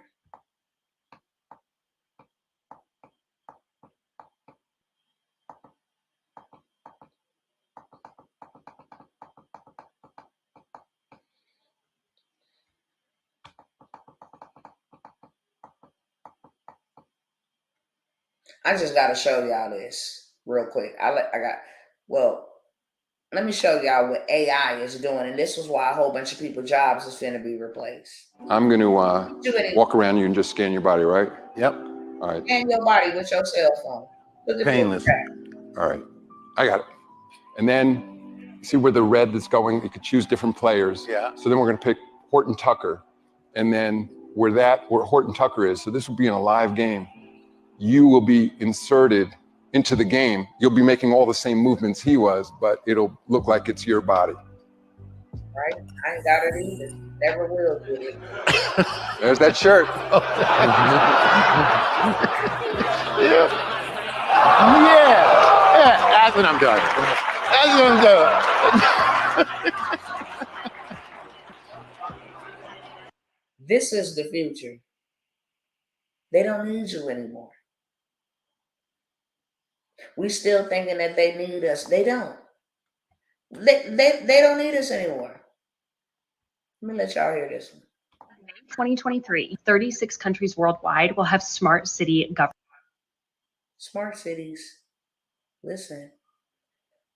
I just gotta show y'all this real quick. Let me show y'all what AI is doing, and this is why a whole bunch of people's jobs is finna be replaced. I'm going to walk around you and just scan your body, right? Yep. All right. Scan your body with your cell phone. Look at Painless. this. All right. I got it. And then see where the red is going? You could choose different players. Yeah. So then we're going to pick Horton Tucker. And then where Horton Tucker is, so this will be in a live game, you will be inserted into the game. You'll be making all the same movements he was, but it'll look like it's your body. Right? I ain't got it either. Never will get it. There's that shirt. Yeah. That's what I'm doing. This is the future. They don't need you anymore. We still thinking that they need us. They don't. They don't need us anymore. Let me let y'all hear this one. 2023, 36 countries worldwide will have smart city government. Smart cities. Listen.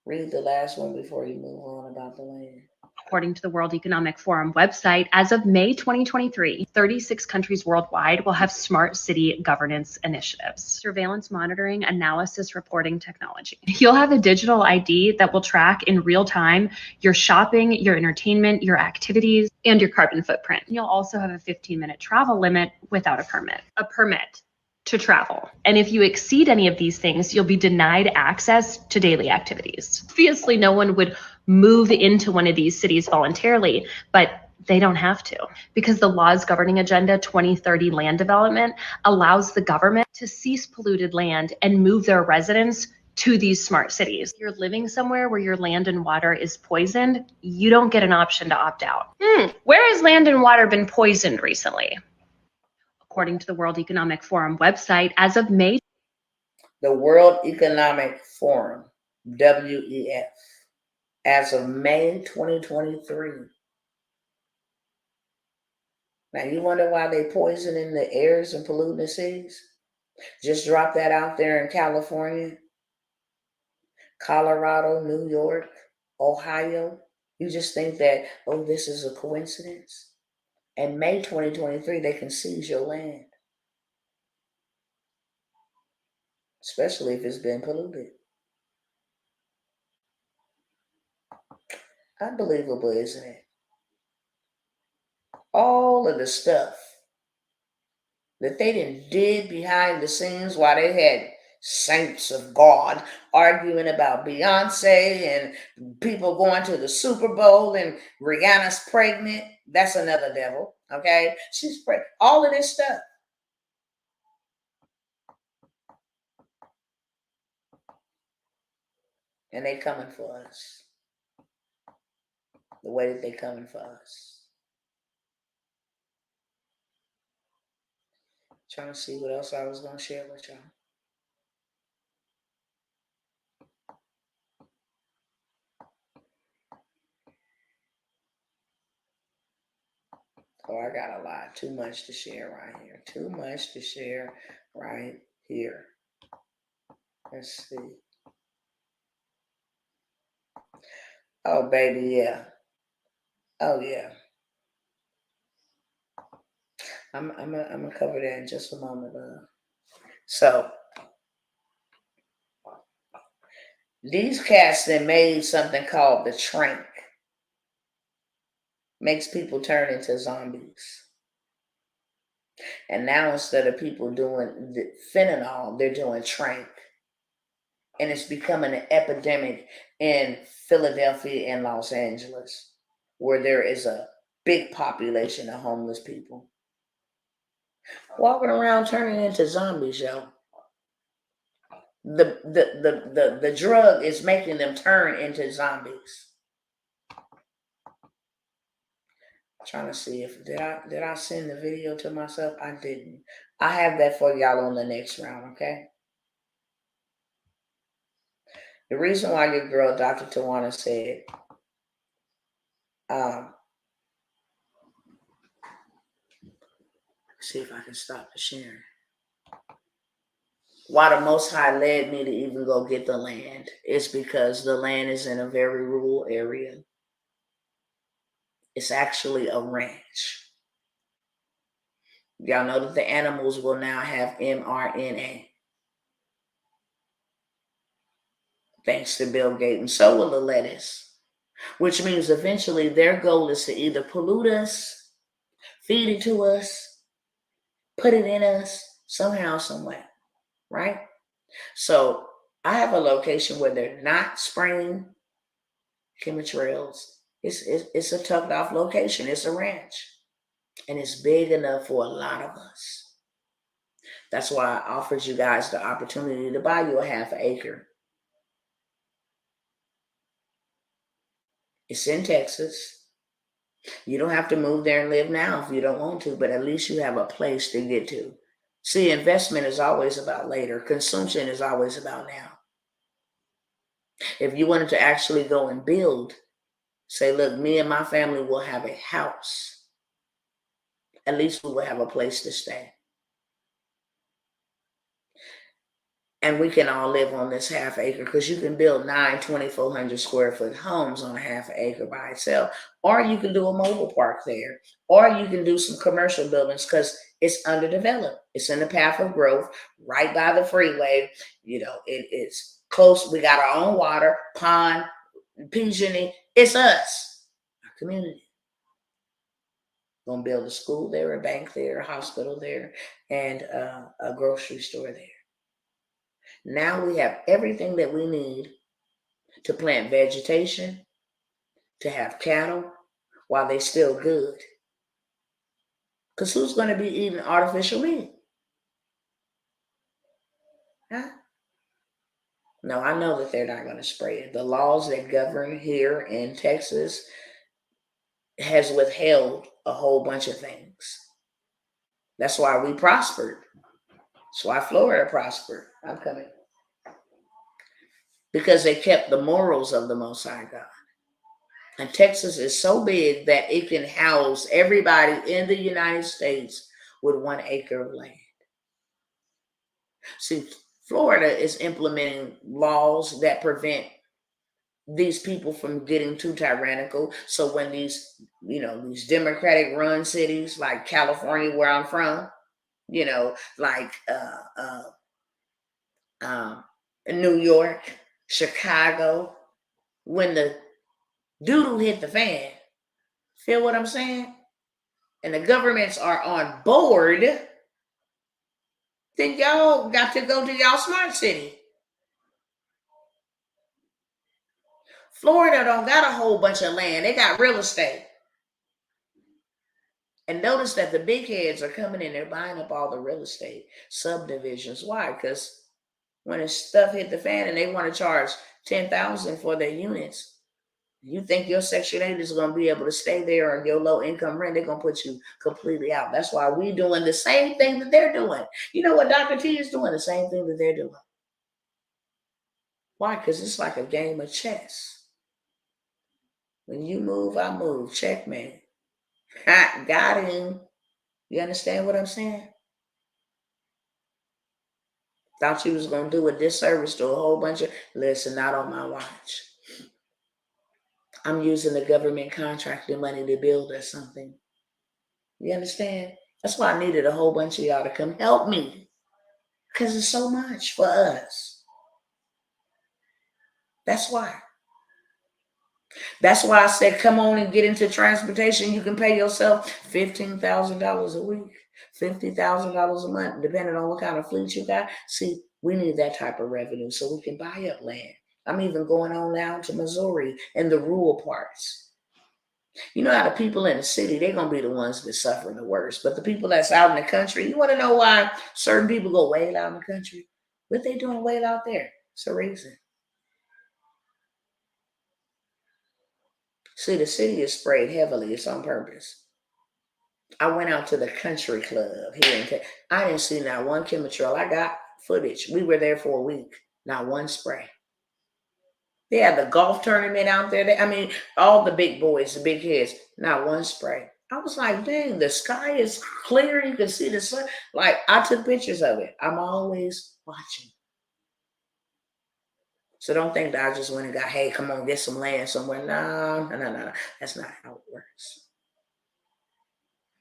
Read the last one before you move on about the land. According to the World Economic Forum website, as of May 2023, 36 countries worldwide will have smart city governance initiatives. Surveillance monitoring, analysis, reporting technology. You'll have a digital ID that will track in real time your shopping, your entertainment, your activities, and your carbon footprint. You'll also have a 15-minute travel limit without a permit. A permit to travel. And if you exceed any of these things, you'll be denied access to daily activities. Obviously, no one would move into one of these cities voluntarily, but they don't have to, because the laws governing Agenda 2030 land development allows the government to seize polluted land and move their residents to these smart cities. If you're living somewhere where your land and water is poisoned, you don't get an option to opt out. Where has land and water been poisoned recently? According to the World Economic Forum website, as of May. The World Economic Forum, WEF, as of May 2023. Now, you wonder why they poisoning the airs and polluting the cities? Just drop that out there in California, Colorado, New York, Ohio. You just think that, oh, this is a coincidence? In May 2023, they can seize your land, especially if it's been polluted. Unbelievable, isn't it? All of the stuff that they did behind the scenes while they had saints of God arguing about Beyonce and people going to the Super Bowl and Rihanna's pregnant. That's another devil, okay? She's pregnant. All of this stuff. And they coming for us. The way that they coming for us. Trying to see what else I was going to share with y'all. Oh, I got a lot. Too much to share right here. Too much to share right here. Let's see. Oh, baby, yeah. Oh, yeah. I'm gonna cover that in just a moment. So these cats that made something called the trank. Makes people turn into zombies. And now instead of people doing the fentanyl, they're doing trank. And it's becoming an epidemic in Philadelphia and Los Angeles, where there is a big population of homeless people. Walking around turning into zombies, yo. The drug is making them turn into zombies. Trying to see if did I send the video to myself? I didn't. I have that for y'all on the next round, okay? The reason why your girl, Dr. Tawana, said, see if I can stop the sharing. Why the Most High led me to even go get the land is because the land is in a very rural area. It's actually a ranch. Y'all know that the animals will now have mRNA. Thanks to Bill Gates, and so will the lettuce. Which means eventually their goal is to either pollute us, feed it to us, put it in us, somehow, somewhere, right? So I have a location where they're not spraying chemtrails. It's a tucked off location. It's a ranch. And it's big enough for a lot of us. That's why I offered you guys the opportunity to buy you a half an acre. It's in Texas. You don't have to move there and live now if you don't want to, but at least you have a place to get to. See, investment is always about later. Consumption is always about now. If you wanted to actually go and build, say, look, me and my family will have a house. At least we will have a place to stay. And we can all live on this half acre because you can build 2,400 square foot homes on a half acre by itself. Or you can do a mobile park there. Or you can do some commercial buildings because it's underdeveloped. It's in the path of growth, right by the freeway. You know, it's close. We got our own water, pond, PG&E. It's us, our community. Gonna build a school there, a bank there, a hospital there, and a grocery store there. Now we have everything that we need to plant vegetation, to have cattle while they're still good. Because who's going to be eating artificial meat? Huh? No, I know that they're not going to spray it. The laws that govern here in Texas has withheld a whole bunch of things. That's why we prospered. That's why Florida prospered. I'm coming. Because they kept the morals of the Most High God. And Texas is so big that it can house everybody in the United States with 1 acre of land. See, Florida is implementing laws that prevent these people from getting too tyrannical. So when these Democratic run cities like California, where I'm from, like New York, Chicago, when the doodle hit the fan, feel what I'm saying? And the governments are on board, then y'all got to go to y'all smart city. Florida don't got a whole bunch of land. They got real estate. And notice that the big heads are coming in, they're buying up all the real estate subdivisions. Why? Because when the stuff hit the fan and they want to charge $10,000 for their units, you think your Section 8 is going to be able to stay there, or your low income rent, they're going to put you completely out. That's why we're doing the same thing that they're doing. You know what Dr. T is doing? The same thing that they're doing. Why? Because it's like a game of chess. When you move, I move. Checkmate. Got him. You understand what I'm saying? Thought you was going to do a disservice to a whole bunch of... Listen, not on my watch. I'm using the government contracting money to build us something. You understand? That's why I needed a whole bunch of y'all to come help me. Because it's so much for us. That's why. That's why I said, come on and get into transportation. You can pay yourself $15,000 a week, $50,000 a month, depending on what kind of fleet you got. See, we need that type of revenue so we can buy up land. I'm even going on down to Missouri in the rural parts. You know how the people in the city, they're going to be the ones that suffer the worst. But the people that's out in the country, you want to know why certain people go way out in the country? What they doing way out there? It's a reason. See, the city is sprayed heavily. It's on purpose. I went out to the country club here in Texas. I didn't see not one chemitrail. I got footage. We were there for a week. Not one spray. They had the golf tournament out there. I mean, all the big boys, the big heads, not one spray. I was like, dang, the sky is clear. You can see the sun. Like, I took pictures of it. I'm always watching. So don't think that I just went and got, hey, come on, get some land somewhere. No. That's not how it works.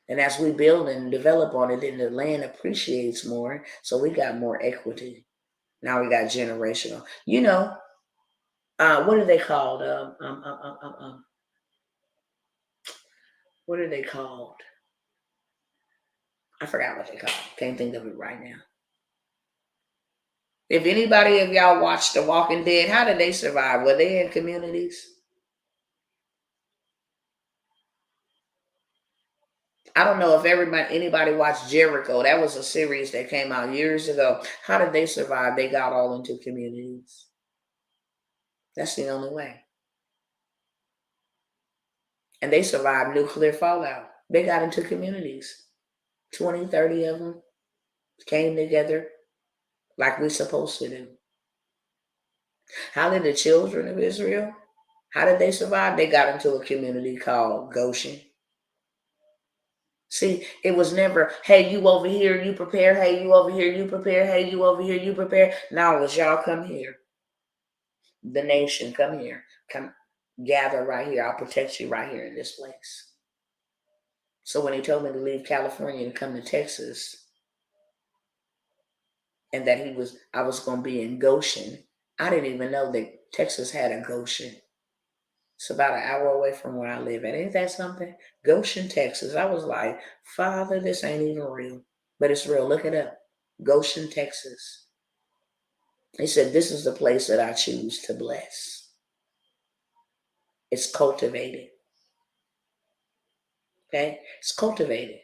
And as we build and develop on it, then the land appreciates more. So we got more equity. Now we got generational. You know, what are they called? What are they called? I forgot what they called. Can't think of it right now. If anybody of y'all watched The Walking Dead, how did they survive? Were they in communities? I don't know if anybody watched Jericho. That was a series that came out years ago. How did they survive? They got all into communities. That's the only way. And they survived nuclear fallout. They got into communities. 20, 30 of them came together like we're supposed to do. How did the children of Israel, how did they survive? They got into a community called Goshen. See, it was never, hey, you over here, you prepare. Hey, you over here, you prepare. Hey, you over here, you prepare. Now it was y'all come here. The nation, come here. Come gather right here. I'll protect you right here in this place. So when he told me to leave California and come to Texas, and that I was going to be in Goshen, I didn't even know that Texas had a Goshen. It's about an hour away from where I live at. Ain't that something? Goshen, Texas. I was like, Father, this ain't even real. But it's real. Look it up. Goshen, Texas. He said, this is the place that I choose to bless. It's cultivated. Okay? It's cultivated.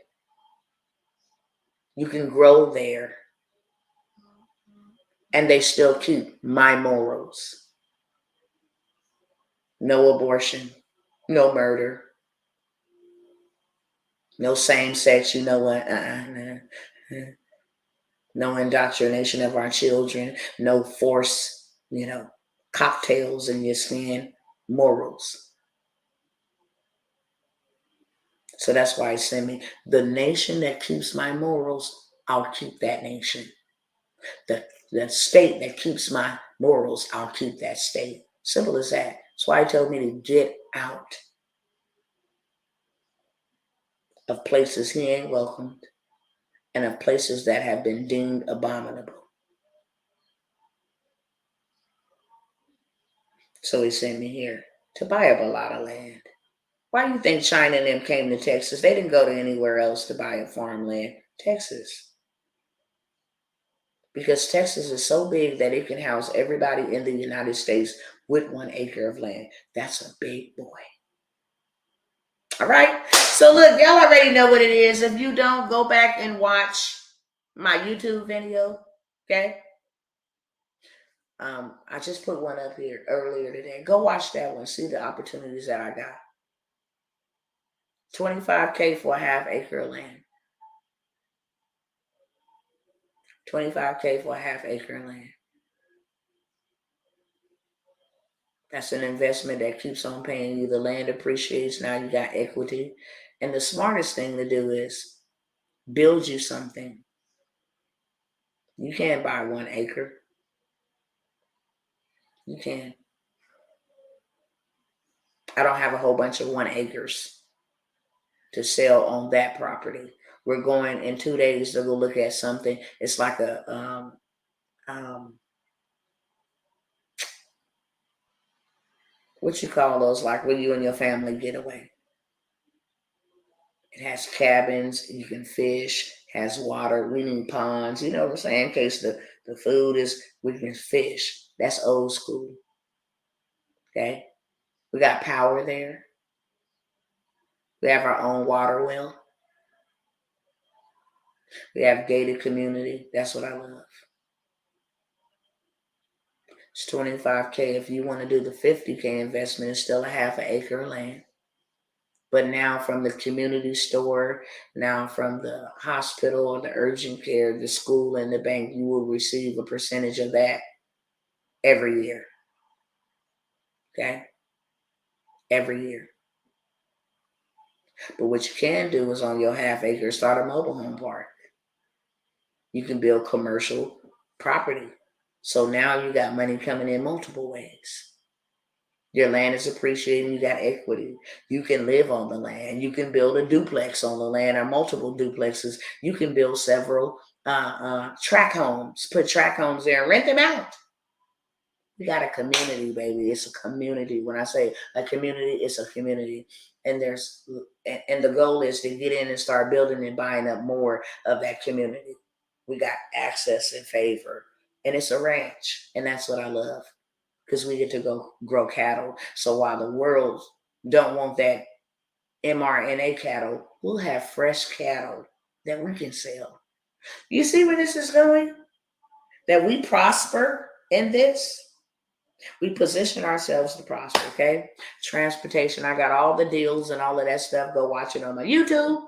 You can grow there. And they still keep my morals. No abortion. No murder. No same sex, you know what? No indoctrination of our children. No force, cocktails in your skin. Morals. So that's why he sent me. The nation that keeps my morals, I'll keep that nation. The state that keeps my morals, I'll keep that state. Simple as that. That's why he told me to get out of places he ain't welcomed and of places that have been deemed abominable. So he sent me here to buy up a lot of land. Why do you think China and them came to Texas? They didn't go to anywhere else to buy a farmland. Texas. because Texas is so big that it can house everybody in the United States with 1 acre of land. That's a big boy. All right. So look, y'all already know what it is. If you don't, go back and watch my YouTube video. Okay. I just put one up here earlier today. Go watch that one. See the opportunities that I got. $25K for a half acre of land. $25K for a half acre of land. That's an investment that keeps on paying you. The land appreciates. Now you got equity. And the smartest thing to do is build you something. You can't buy 1 acre. You can. I don't have a whole bunch of 1 acres to sell on that property. We're going in 2 days to go look at something. It's like a what you call those, like when you and your family get away. It has cabins, you can fish, has water, we need ponds, you know what I'm saying? In case the food is, we can fish. That's old school. Okay? We got power there. We have our own water well. We have gated community. That's what I love. It's $25K. If you want to do the $50K investment, it's still a half an acre of land. But now from the community store, now from the hospital or the urgent care, the school and the bank, you will receive a percentage of that every year. Okay? Every year. But what you can do is on your half acre, start a mobile home park. You can build commercial property. So now you got money coming in multiple ways. Your land is appreciating, you got equity. You can live on the land. You can build a duplex on the land or multiple duplexes. You can build several tract homes, put tract homes there and rent them out. We got a community, baby. It's a community. When I say a community, it's a community. And the goal is to get in and start building and buying up more of that community. We got access and favor. And it's a ranch. And that's what I love. Because we get to go grow cattle. So while the world don't want that mRNA cattle, we'll have fresh cattle that we can sell. You see where this is going? That we prosper in this. We position ourselves to prosper, okay? Transportation, I got all the deals and all of that stuff. Go watch it on my YouTube.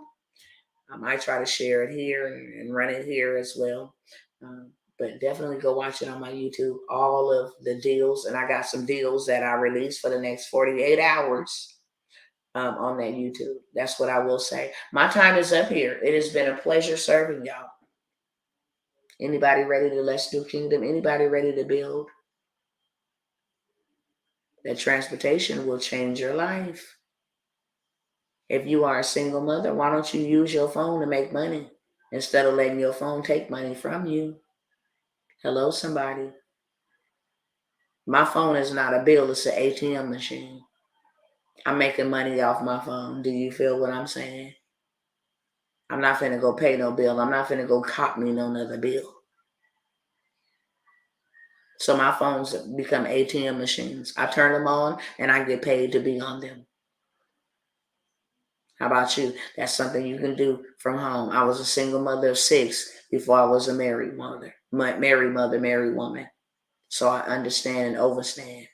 I might try to share it here and run it here as well. But definitely go watch it on my YouTube, all of the deals. And I got some deals that I released for the next 48 hours on that YouTube. That's what I will say. My time is up here. It has been a pleasure serving y'all. Anybody ready to let's do kingdom? Anybody ready to build? That transportation will change your life. If you are a single mother, why don't you use your phone to make money instead of letting your phone take money from you? Hello, somebody. My phone is not a bill, it's an ATM machine. I'm making money off my phone. Do you feel what I'm saying? I'm not finna go pay no bill. I'm not finna go cop me no another bill. So my phones become ATM machines. I turn them on and I get paid to be on them. How about you? That's something you can do from home. I was a single mother of 6 before I was a married mother, married woman. So I understand and overstand.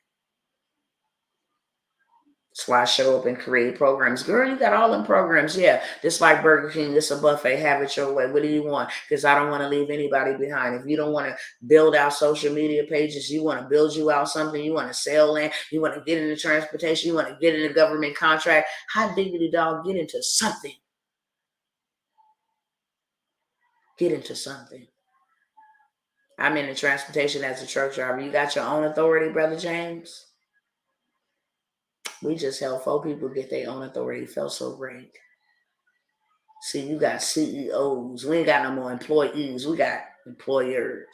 That's why I show up and create programs. Girl, you got all them programs. Yeah, just like Burger King, it's a buffet. Have it your way. What do you want? Because I don't want to leave anybody behind. If you don't want to build out social media pages, you want to build you out something, you want to sell land, you want to get into transportation, you want to get into government contract, hot diggity dog, get into something. Get into something. I'm in the transportation as a truck driver. You got your own authority, Brother James? We just helped 4 people get their own authority. It felt so great. See, you got CEOs. We ain't got no more employees. We got employers.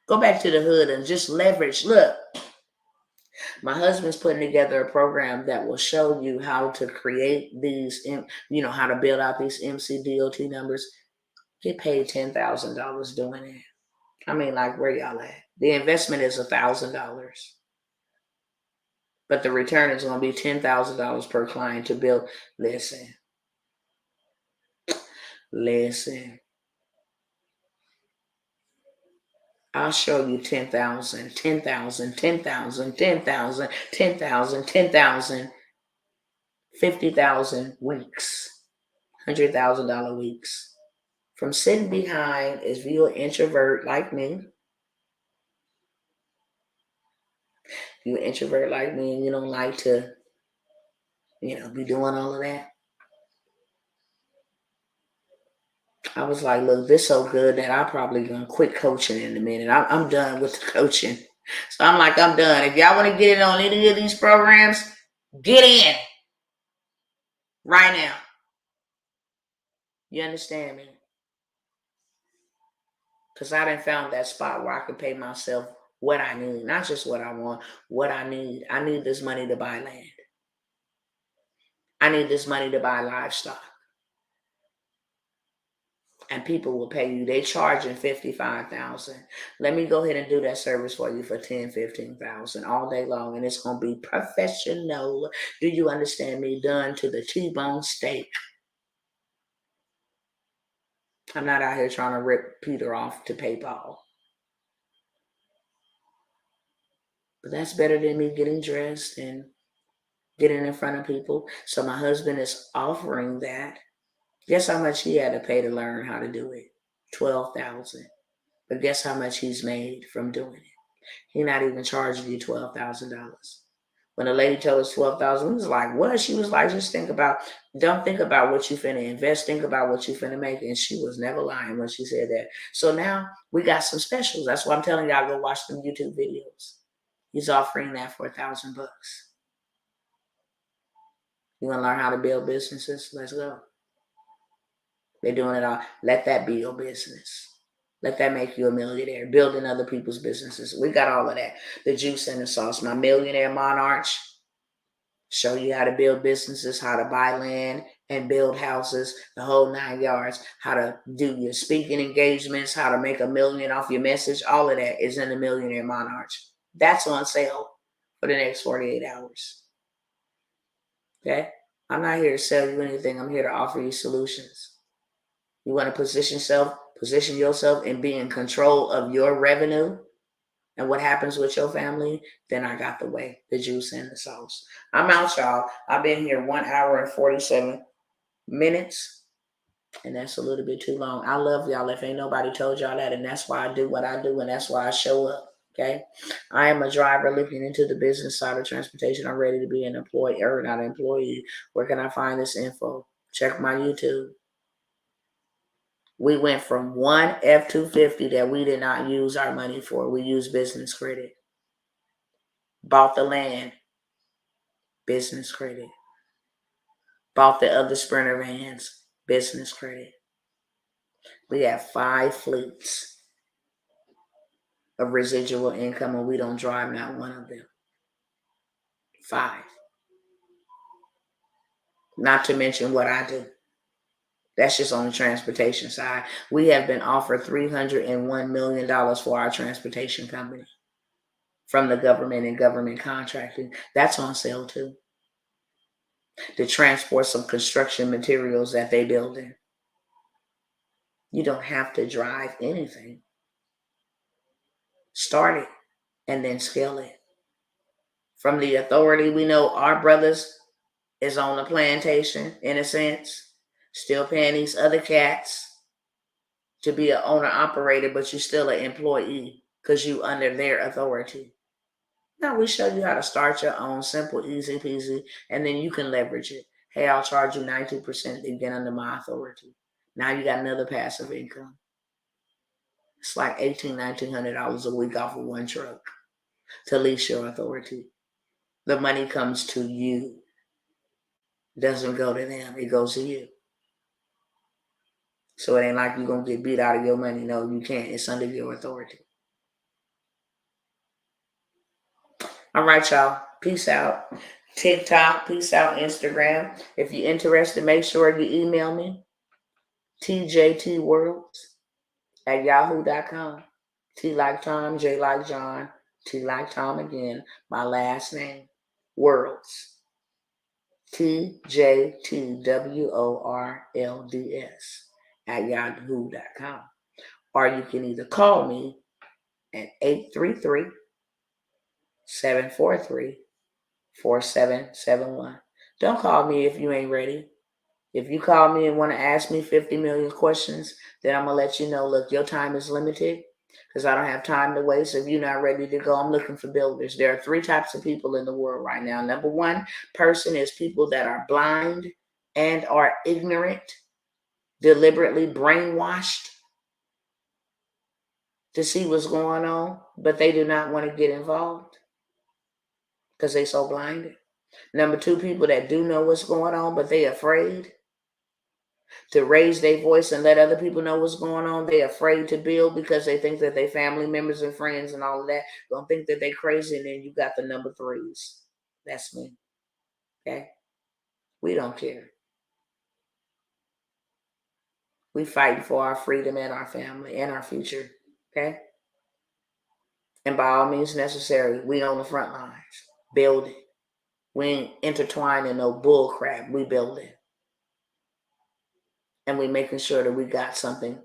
Go back to the hood and just leverage. Look, my husband's putting together a program that will show you how to create these, how to build out these MCDOT numbers. Get paid $10,000 doing it. I mean, like, where y'all at? The investment is $1,000, but the return is going to be $10,000 per client to build. Listen. I'll show you 10,000, 10,000, 10,000, 10,000, 10,000, 10,000, 50,000 weeks, $100,000 weeks. From sitting behind, if you're an introvert like me, you're an introvert like me and you don't like to, be doing all of that. I was like, look, this so good that I'm probably going to quit coaching in a minute. I'm done with the coaching. So I'm like, I'm done. If y'all want to get in on any of these programs, get in right now. You understand me? Because I done found that spot where I can pay myself what I need, not just what I want, what I need. I need this money to buy land. I need this money to buy livestock. And people will pay you. They charging $55,000. Let me go ahead and do that service for you for $10,000, $15,000 all day long, and it's gonna be professional. Do you understand me? Done to the T-bone steak. I'm not out here trying to rip Peter off to pay Paul. But that's better than me getting dressed and getting in front of people. So my husband is offering that. Guess how much he had to pay to learn how to do it? $12,000. But guess how much he's made from doing it? He's not even charging you $12,000. When the lady told us $12,000, we was like, what? She was like, don't think about what you finna invest, think about what you finna make. And she was never lying when she said that. So now we got some specials. That's why I'm telling y'all, go watch them YouTube videos. He's offering that for $1,000. You want to learn how to build businesses? Let's go. They're doing it all. Let that be your business. Let that make you a millionaire. Building other people's businesses. We got all of that. The juice and the sauce. My Millionaire Monarch. Show you how to build businesses, how to buy land and build houses, the whole 9 yards. How to do your speaking engagements, how to make $1 million off your message. All of that is in the Millionaire Monarch. That's on sale for the next 48 hours. Okay? I'm not here to sell you anything. I'm here to offer you solutions. You want to position yourself and be in control of your revenue and what happens with your family, then I got the way, the juice and the sauce. I'm out, y'all. I've been here 1 hour and 47 minutes, and that's a little bit too long. I love y'all if ain't nobody told y'all that, and that's why I do what I do, and that's why I show up, okay? I am a driver looking into the business side of transportation. I'm ready to be an employer, not an employee. Where can I find this info? Check my YouTube. We went from one F-250 that we did not use our money for. We used business credit. Bought the land, business credit. Bought the other Sprinter vans, business credit. We have 5 fleets of residual income, and we don't drive not one of them. 5. Not to mention what I do. That's just on the transportation side. We have been offered $301 million for our transportation company from the government and government contracting. That's on sale too. To transport some construction materials that they build in. You don't have to drive anything. Start it and then scale it. From the authority, we know our brothers is on the plantation, in a sense, still paying these other cats to be an owner-operator, but you're still an employee because you under their authority. Now we show you how to start your own, simple, easy peasy, and then you can leverage it. Hey, I'll charge you 90% to get under my authority. Now you got another passive income. It's like $1,800, $1,900 a week off of one truck to lease your authority. The money comes to you. It doesn't go to them. It goes to you. So it ain't like you're going to get beat out of your money. No, you can't. It's under your authority. All right, y'all. Peace out. TikTok. Peace out. Instagram. If you're interested, make sure you email me. TJTworlds@yahoo.com. T like Tom, J like John, T like Tom again. My last name, Worlds. TJTWORLDS at yahoo.com. Or you can either call me at 833-743-4771. Don't call me if you ain't ready. If you call me and want to ask me 50 million questions, then I'm going to let you know, look, your time is limited because I don't have time to waste. If you're not ready to go, I'm looking for builders. There are 3 types of people in the world right now. Number 1 person is people that are blind and are ignorant, deliberately brainwashed to see what's going on, but they do not want to get involved because they're so blinded. Number 2, people that do know what's going on, but they're afraid to raise their voice and let other people know what's going on. They're afraid to build because they think that their family members and friends and all of that don't think that they're crazy. And then you got the number 3s. That's me. Okay? We don't care. We fighting for our freedom and our family and our future. Okay? And by all means necessary, we on the front lines. Building. We ain't intertwining no bull crap. We building. And we making sure that we got something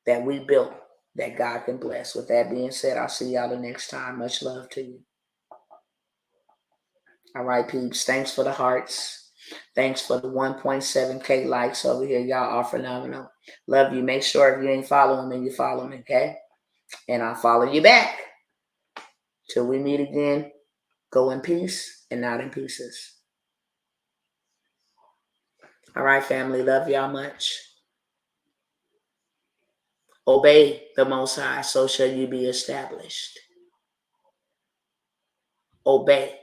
that we built that God can bless. With that being said, I'll see y'all the next time. Much love to you. All right, peeps. Thanks for the hearts. Thanks for the 1.7K likes over here. Y'all are phenomenal. Love you. Make sure if you ain't following me, you follow me, okay? And I'll follow you back. Till we meet again, go in peace and not in pieces. All right, family. Love y'all much. Obey the Most High, so shall you be established. Obey,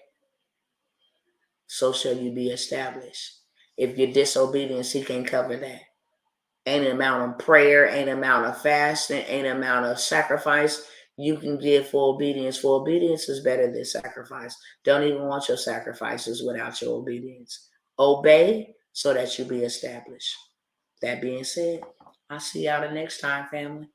so shall you be established. If you're disobedience, he can't cover that. Ain't an amount of prayer, ain't an amount of fasting, ain't an amount of sacrifice you can give for obedience. For obedience is better than sacrifice. Don't even want your sacrifices without your obedience. Obey so that you be established. That being said, I'll see y'all the next time, family.